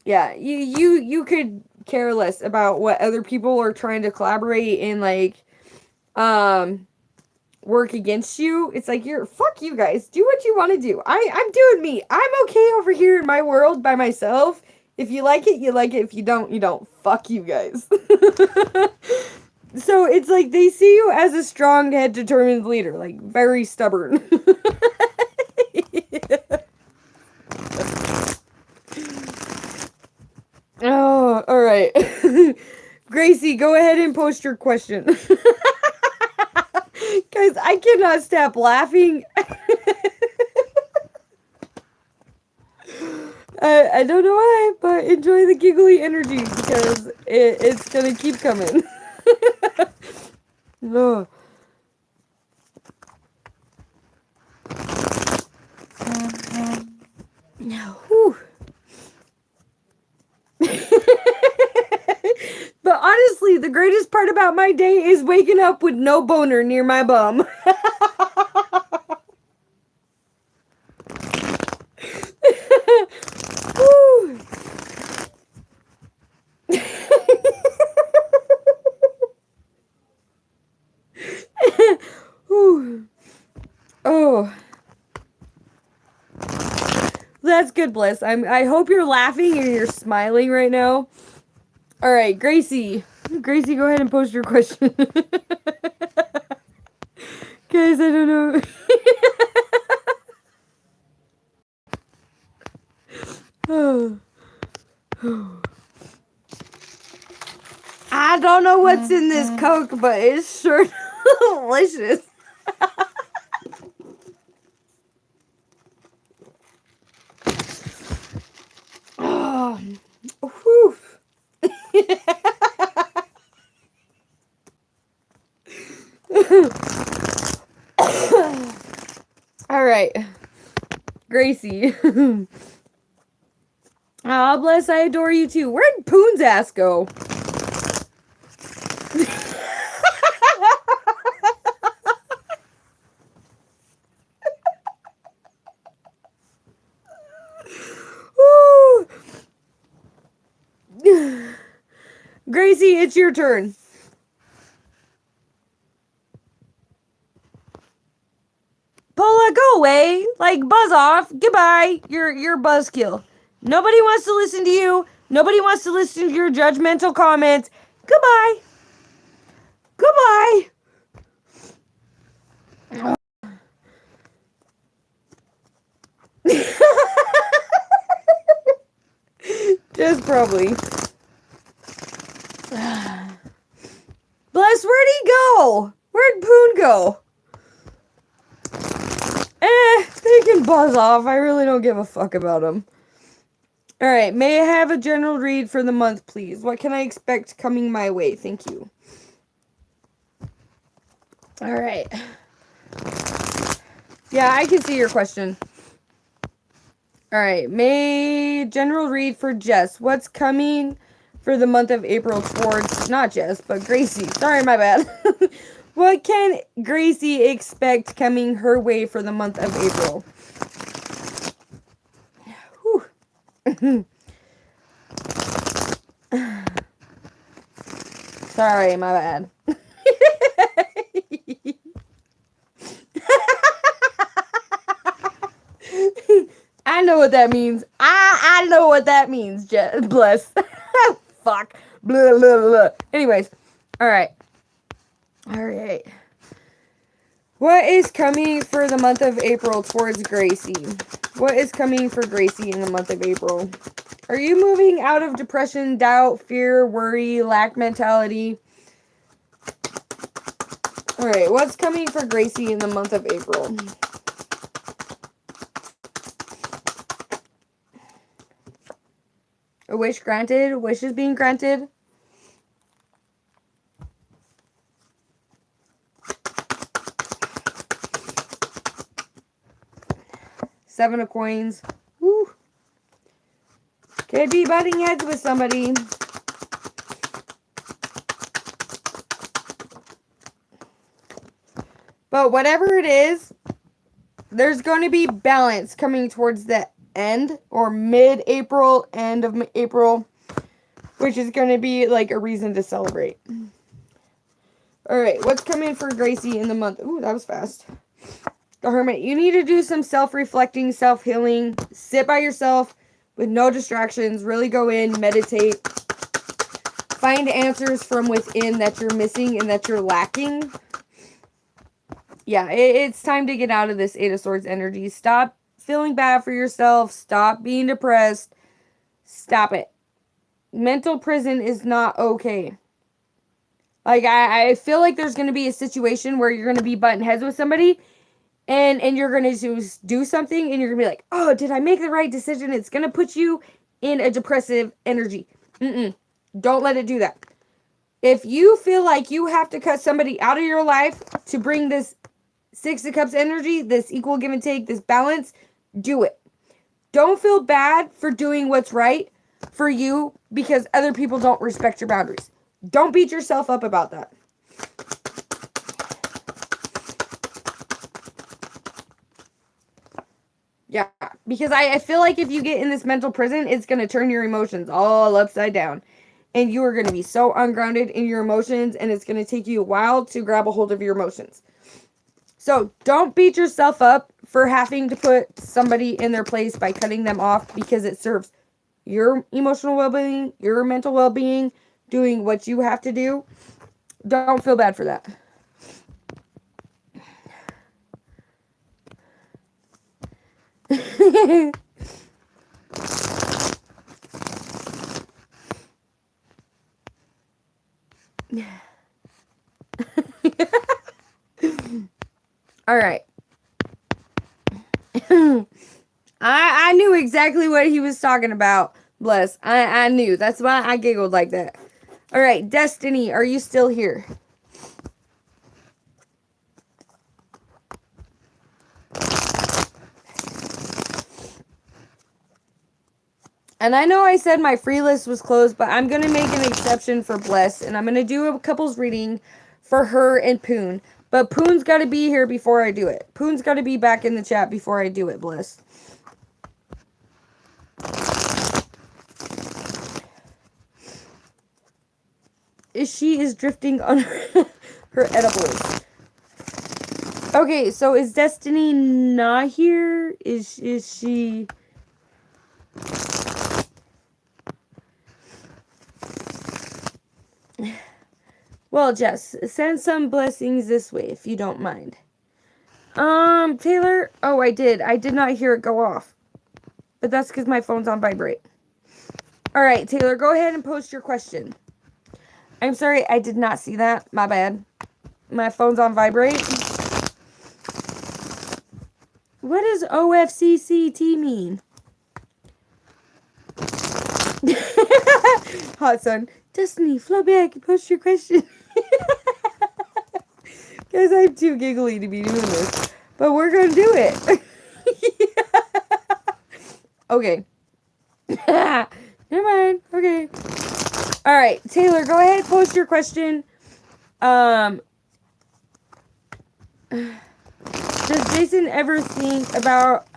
Yeah, you could care less about what other people are trying to collaborate and, like, work against you. It's like, fuck you guys. Do what you want to do. I'm doing me. I'm okay over here in my world by myself. If you like it, you like it. If you don't, you don't. Fuck you guys. So it's like they see you as a strong head determined leader, like very stubborn. Oh, all right. Gracie, go ahead and post your question. Guys, I cannot stop laughing. I don't know why, but enjoy the giggly energy because it's gonna keep coming. No. Whew. But honestly, the greatest part about my day is waking up with no boner near my bum. Woo. Oh. That's good, Bliss. I hope you're laughing and you're smiling right now. All right, Gracie. Gracie, go ahead and post your question. Guys, I don't know. Oh. I don't know what's in this Coke, but it's sure delicious. Oh, whew. All right, Gracie. Ah, Bliss, I adore you too. Where'd Poon's ass go? Woo. Gracie, it's your turn. Paula, go away. Like, buzz off. Goodbye. You're buzzkill. Nobody wants to listen to you. Nobody wants to listen to your judgmental comments. Goodbye. Goodbye. Just probably. Bless, where'd he go? Where'd Poon go? They can buzz off. I really don't give a fuck about them. Alright, may I have a general read for the month, please? What can I expect coming my way? Thank you. Alright. Yeah, I can see your question. Alright, may general read for Jess. What's coming for the month of April towards, not Jess, but Gracie. Sorry, my bad. What can Gracie expect coming her way for the month of April? Whew. Sorry, my bad. I know what that means. I know what that means, Bless. Fuck. Blah, blah, blah. Anyways. Alright. Alright. What is coming for the month of April towards Gracie? What is coming for Gracie in the month of April? Are you moving out of depression, doubt, fear, worry, lack mentality? Alright, what's coming for Gracie in the month of April? A wish granted? Wishes being granted? Seven of coins. Woo. Could be butting heads with somebody. But whatever it is, there's going to be balance coming towards the end or mid-April, end of April, which is going to be like a reason to celebrate. Alright, what's coming for Gracie in the month? Ooh, that was fast. The Hermit, you need to do some self-reflecting, self-healing. Sit by yourself with no distractions. Really go in, meditate. Find answers from within that you're missing and that you're lacking. Yeah, it's time to get out of this Eight of Swords energy. Stop feeling bad for yourself. Stop being depressed. Stop it. Mental prison is not okay. Like, I feel like there's going to be a situation where you're going to be butting heads with somebody. And you're going to do something. And you're going to be like, oh, did I make the right decision? It's going to put you in a depressive energy. Don't let it do that. If you feel like you have to cut somebody out of your life to bring this Six of Cups energy, this equal give and take, this balance, do it. Don't feel bad for doing what's right for you because other people don't respect your boundaries. Don't beat yourself up about that. Yeah, because I feel like if you get in this mental prison, it's going to turn your emotions all upside down. And you are going to be so ungrounded in your emotions, and it's going to take you a while to grab a hold of your emotions. So don't beat yourself up for having to put somebody in their place by cutting them off because it serves your emotional well-being, your mental well-being, doing what you have to do. Don't feel bad for that. All right. I knew exactly what he was talking about, Bliss. I knew. That's why I giggled like that. All right, Destiny, are you still here? And I know I said my free list was closed, but I'm going to make an exception for Bliss. And I'm going to do a couples reading for her and Poon. But Poon's got to be here before I do it. Poon's got to be back in the chat before I do it, Bliss. She is drifting on her edibles. Okay, so is Destiny not here? Is she... Well, Jess, send some blessings this way, if you don't mind. Taylor? Oh, I did. I did not hear it go off. But that's because my phone's on vibrate. Alright, Taylor, go ahead and post your question. I'm sorry, I did not see that. My bad. My phone's on vibrate. What does OFCCT mean? Hot sun. Destiny, flow back and post your question. Guys, I'm too giggly to be doing this. But we're going to do it. Okay. Never mind. Okay. Alright, Taylor, go ahead, post your question. Does Jason ever think about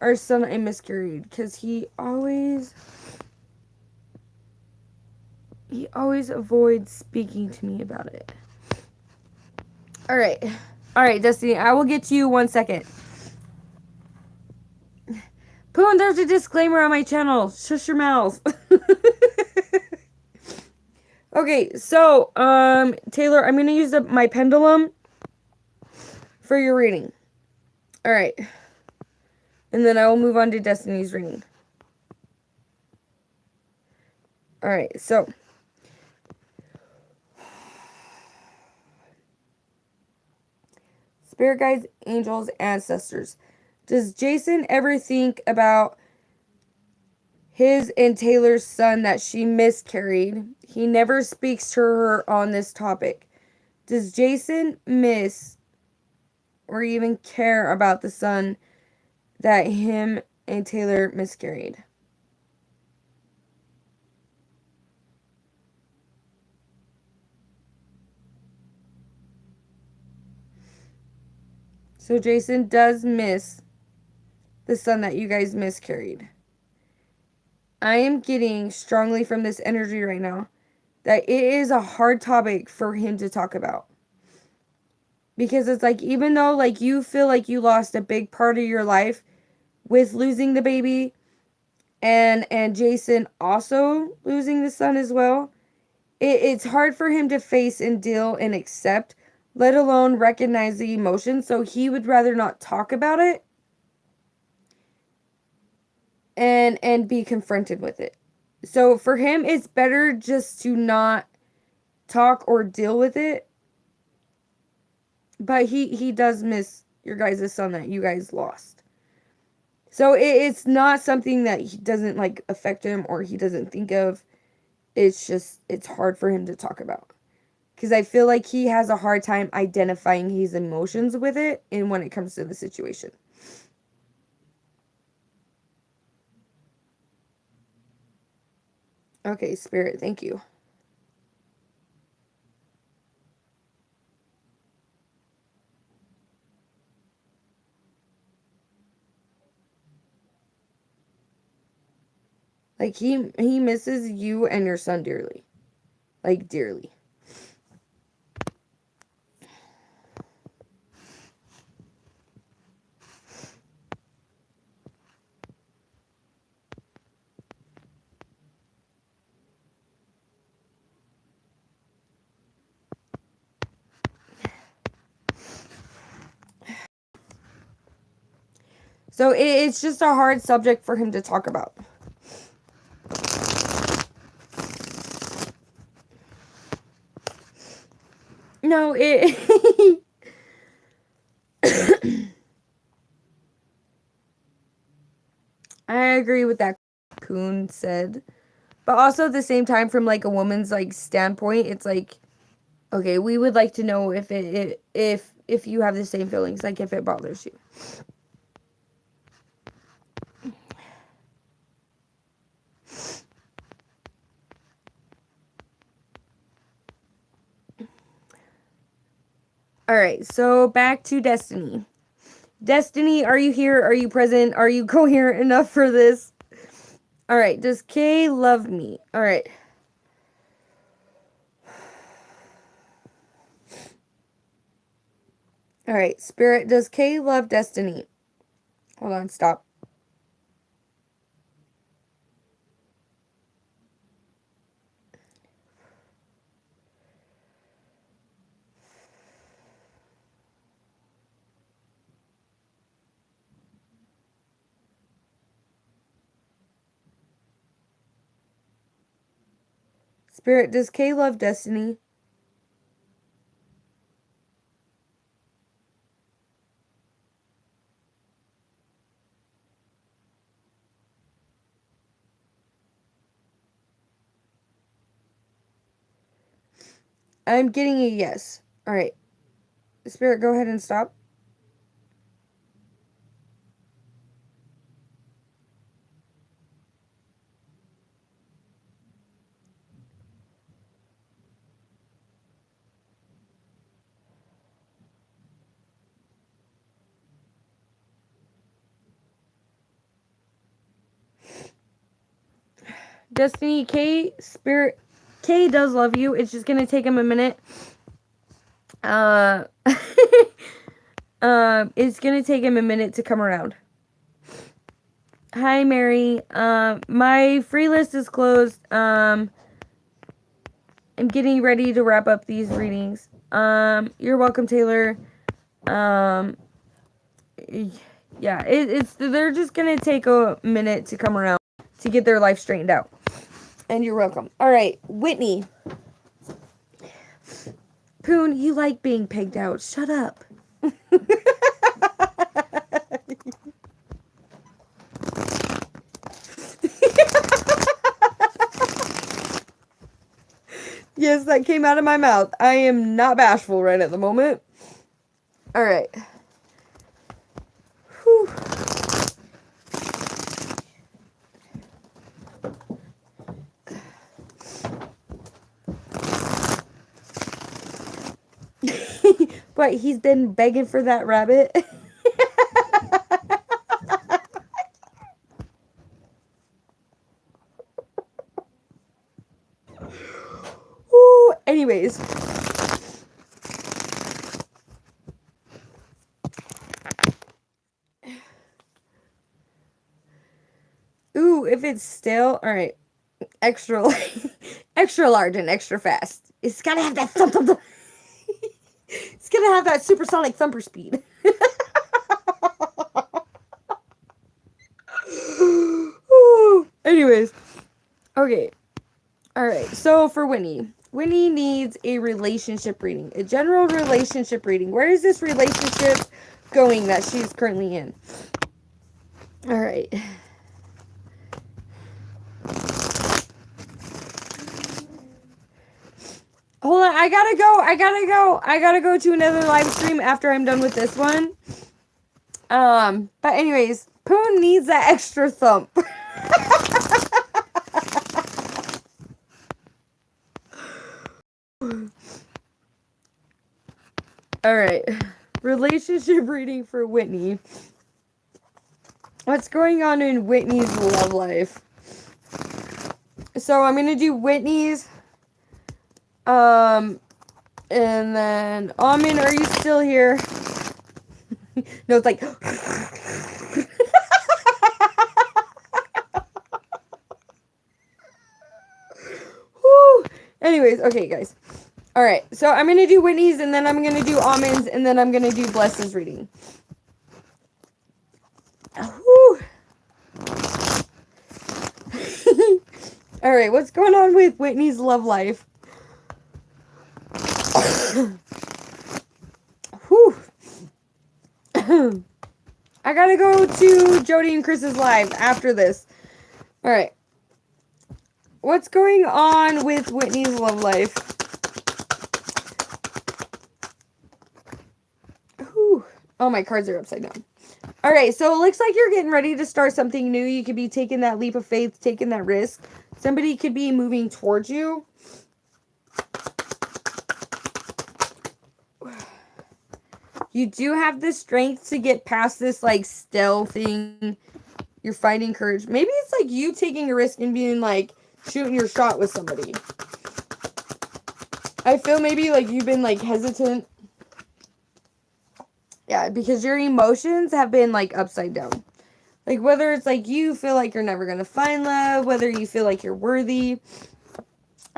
our son and miscarried? Because he always avoids speaking to me about it. Alright. Alright, Destiny, I will get to you 1 second. Poon, there's a disclaimer on my channel. Shush your mouth. Okay, so, Taylor, I'm going to use my pendulum for your reading. Alright. And then I will move on to Destiny's reading. Alright, so. Spirit guides, angels, ancestors. Does Jason ever think about his and Taylor's son that she miscarried? He never speaks to her on this topic. Does Jason miss or even care about the son that him and Taylor miscarried? So Jason does miss the son that you guys miscarried. I am getting strongly from this energy right now that it is a hard topic for him to talk about. Because it's like, even though like you feel like you lost a big part of your life with losing the baby and Jason also losing the son as well, it's hard for him to face and deal and accept, let alone recognize the emotion. So he would rather not talk about it and be confronted with it. So for him, it's better just to not talk or deal with it. But he does miss your guys' son that you guys lost. So it's not something that he doesn't like affect him or he doesn't think of. It's just, it's hard for him to talk about. Because I feel like he has a hard time identifying his emotions with it and when it comes to the situation. Okay, Spirit, thank you. Like, he misses you and your son dearly. Like, dearly. So it's just a hard subject for him to talk about. No, it... I agree with that, Poon said. But also at the same time, from like a woman's like standpoint, it's like, okay, we would like to know if if you have the same feelings, like if it bothers you. All right, so back to Destiny. Destiny, are you here? Are you present? Are you coherent enough for this? All right, does Kay love me? All right. All right, Spirit, does Kay love Destiny? Hold on, stop. Spirit, does Kay love Destiny? I'm getting a yes. All right. Spirit, go ahead and stop. Destiny, Kay, Spirit, Kay does love you. It's just gonna take him a minute. It's gonna take him a minute to come around. Hi, Mary. My free list is closed. I'm getting ready to wrap up these readings. You're welcome, Taylor. Yeah, it's they're just gonna take a minute to come around to get their life straightened out. And you're welcome. All right, Whitney. Poon, you like being pegged out. Shut up. Yes, that came out of my mouth. I am not bashful right at the moment. All right. Whew. What, he's been begging for that rabbit? Ooh, anyways. Ooh, if it's stale, all right. Extra, extra large and extra fast. It's gotta have that thump, thump, thump. It's gonna have that supersonic thumper speed. Anyways, okay. All right. So for Winnie needs a relationship reading, a general relationship reading. Where is this relationship going that she's currently in? All right. Hold on, I gotta go to another live stream after I'm done with this one. But anyways, Poon needs that extra thump. Alright. Relationship reading for Whitney. What's going on in Whitney's love life? So I'm gonna do Whitney's. And then Amin, are you still here? No, it's like whoo. Anyways, okay guys. Alright, so I'm gonna do Whitney's and then I'm gonna do Amin's and then I'm gonna do Bless's reading. Whoo. Alright, what's going on with Whitney's love life? Whew. I gotta go to Jody and Chris's live after this. Alright. What's going on with Whitney's love life? Whew. Oh, my cards are upside down. Alright, so it looks like you're getting ready to start something new. You could be taking that leap of faith, taking that risk. Somebody could be moving towards you. You do have the strength to get past this, like, still thing. You're finding courage. Maybe it's, like, you taking a risk and being, like, shooting your shot with somebody. I feel maybe, like, you've been, like, hesitant. Yeah, because your emotions have been, like, upside down. Like, whether it's, like, you feel like you're never going to find love, whether you feel like you're worthy.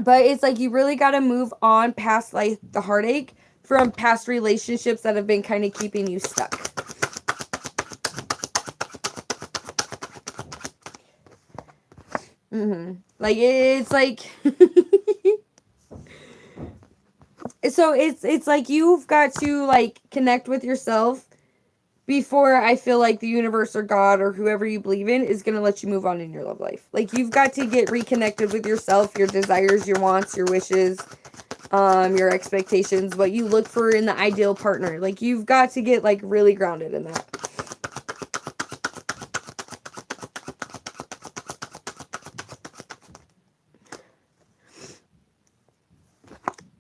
But it's, like, you really got to move on past, like, the heartache from past relationships that have been kind of keeping you stuck. Like, it's like... So, it's like you've got to, like, connect with yourself before I feel like the universe or God or whoever you believe in is going to let you move on in your love life. Like, you've got to get reconnected with yourself, your desires, your wants, your wishes, your expectations, what you look for in the ideal partner. Like, you've got to get, like, really grounded in that.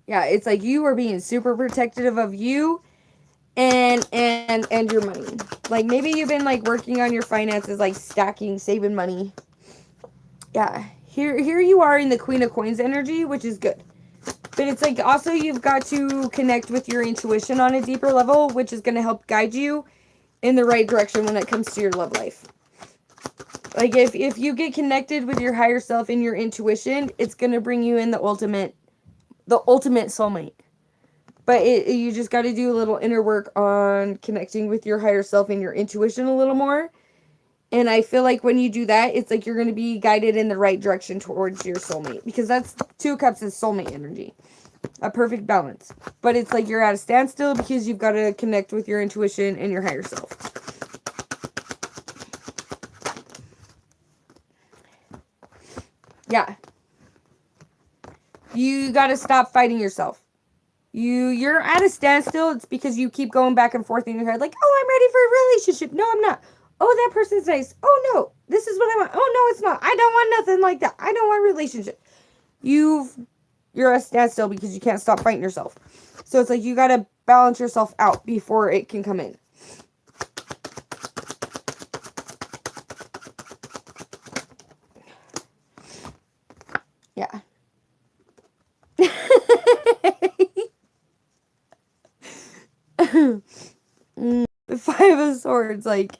Yeah, it's like you are being super protective of you and your money. Like, maybe you've been, like, working on your finances, like, stacking, saving money. Yeah, here you are in the Queen of Coins energy, which is good. But it's like also you've got to connect with your intuition on a deeper level, which is going to help guide you in the right direction when it comes to your love life. Like, if you get connected with your higher self and your intuition, it's going to bring you in the ultimate soulmate. But you just got to do a little inner work on connecting with your higher self and your intuition a little more. And I feel like when you do that, it's like you're going to be guided in the right direction towards your soulmate. Because that's 2 cups is soulmate energy. A perfect balance. But it's like you're at a standstill because you've got to connect with your intuition and your higher self. Yeah. You got to stop fighting yourself. You're at a standstill. It's because you keep going back and forth in your head like, oh, I'm ready for a relationship. No, I'm not. Oh, that person's nice. Oh, no. This is what I want. Oh, no, it's not. I don't want nothing like that. I don't want a relationship. You're at a standstill because you can't stop fighting yourself. So it's like you got to balance yourself out before it can come in. Yeah. The 5 of Swords, like,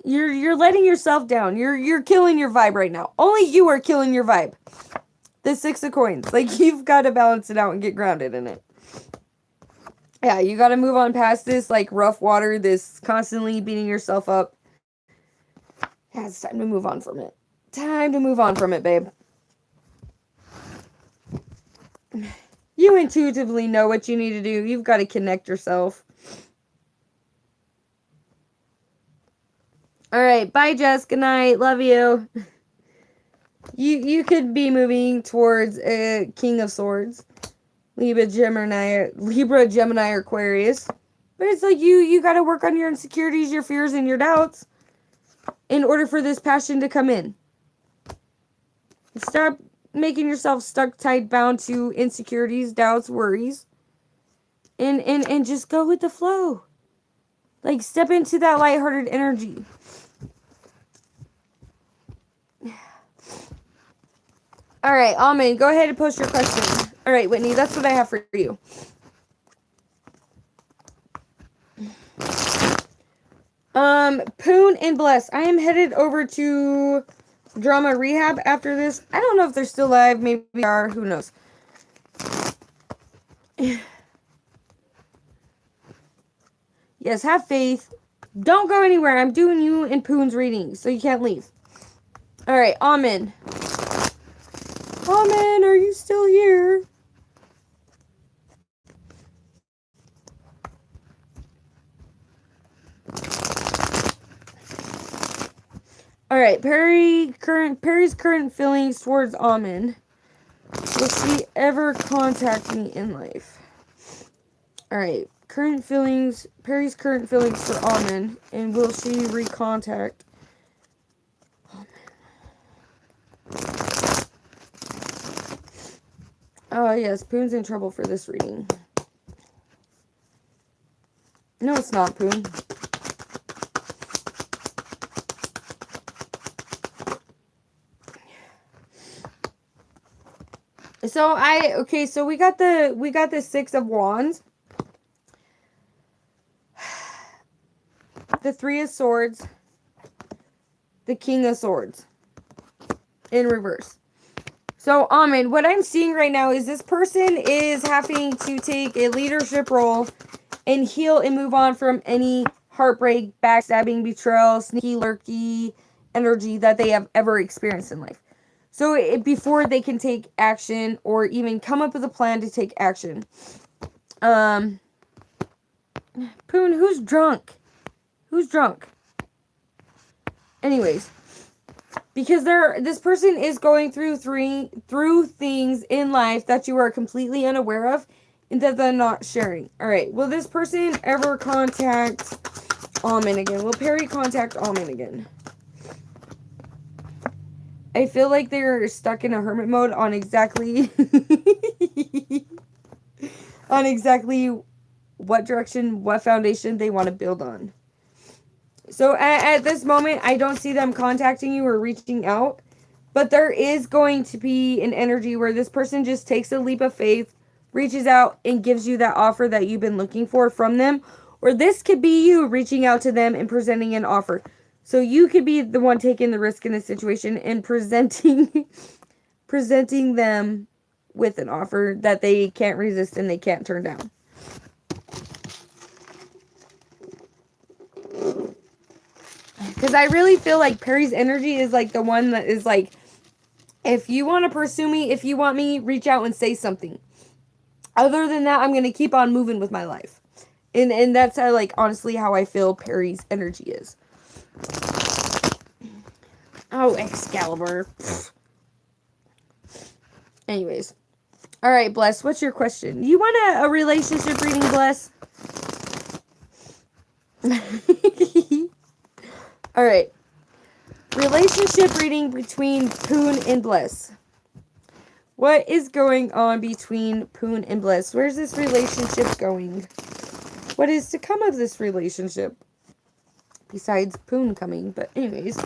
you're letting yourself down. You're killing your vibe right now. Only you are killing your vibe. The 6 of Coins, like, you've got to balance it out and get grounded in it. Yeah, you got to move on past this, like, rough water, this constantly beating yourself up. Yeah, it's time to move on from it. Time to move on from it, babe. You intuitively know what you need to do. You've got to connect yourself. Alright, bye, Jess. Good night. Love you. You could be moving towards a King of Swords. Libra, Gemini, Aquarius. But it's like you got to work on your insecurities, your fears, and your doubts in order for this passion to come in. Stop making yourself stuck, tied, bound to insecurities, doubts, worries. And just go with the flow. Like, step into that lighthearted energy. Alright, Almond, go ahead and post your question. Alright, Whitney, that's what I have for you. Poon and Bliss. I am headed over to Drama Rehab after this. I don't know if they're still live. Maybe they are. Who knows? Yes, have faith. Don't go anywhere. I'm doing you and Poon's reading, so you can't leave. Alright, Almond. Almond, are you still here? Alright, Perry's current feelings towards Almond. Will she ever contact me in life? Alright, Perry's current feelings for Almond, and will she recontact Almond? Oh yes, Poon's in trouble for this reading. No, it's not, Poon. So we got the Six of Wands. The Three of Swords. The King of Swords. In reverse. So, Almond, what I'm seeing right now is this person is having to take a leadership role and heal and move on from any heartbreak, backstabbing, betrayal, sneaky, lurky energy that they have ever experienced in life. So before they can take action or even come up with a plan to take action. Poon, who's drunk? Who's drunk? Anyways, because this person is going through things in life that you are completely unaware of and that they're not sharing. All right, will this person ever contact Almond again? Will Perry contact Almond again? I feel like they're stuck in a hermit mode on exactly what direction, what foundation they want to build on. So at this moment, I don't see them contacting you or reaching out, but there is going to be an energy where this person just takes a leap of faith, reaches out, and gives you that offer that you've been looking for from them. Or this could be you reaching out to them and presenting an offer. So you could be the one taking the risk in this situation and presenting them with an offer that they can't resist and they can't turn down. Because I really feel like Perry's energy is like the one that is like, if you want to pursue me, if you want me, reach out and say something. Other than that, I'm going to keep on moving with my life. And that's how, like, honestly how I feel Perry's energy is. Oh, Excalibur. Anyways. Alright, Bless, what's your question? You want a relationship reading, Bless? Alright. Relationship reading between Poon and Bliss. What is going on between Poon and Bliss? Where's this relationship going? What is to come of this relationship? Besides Poon coming, but anyways.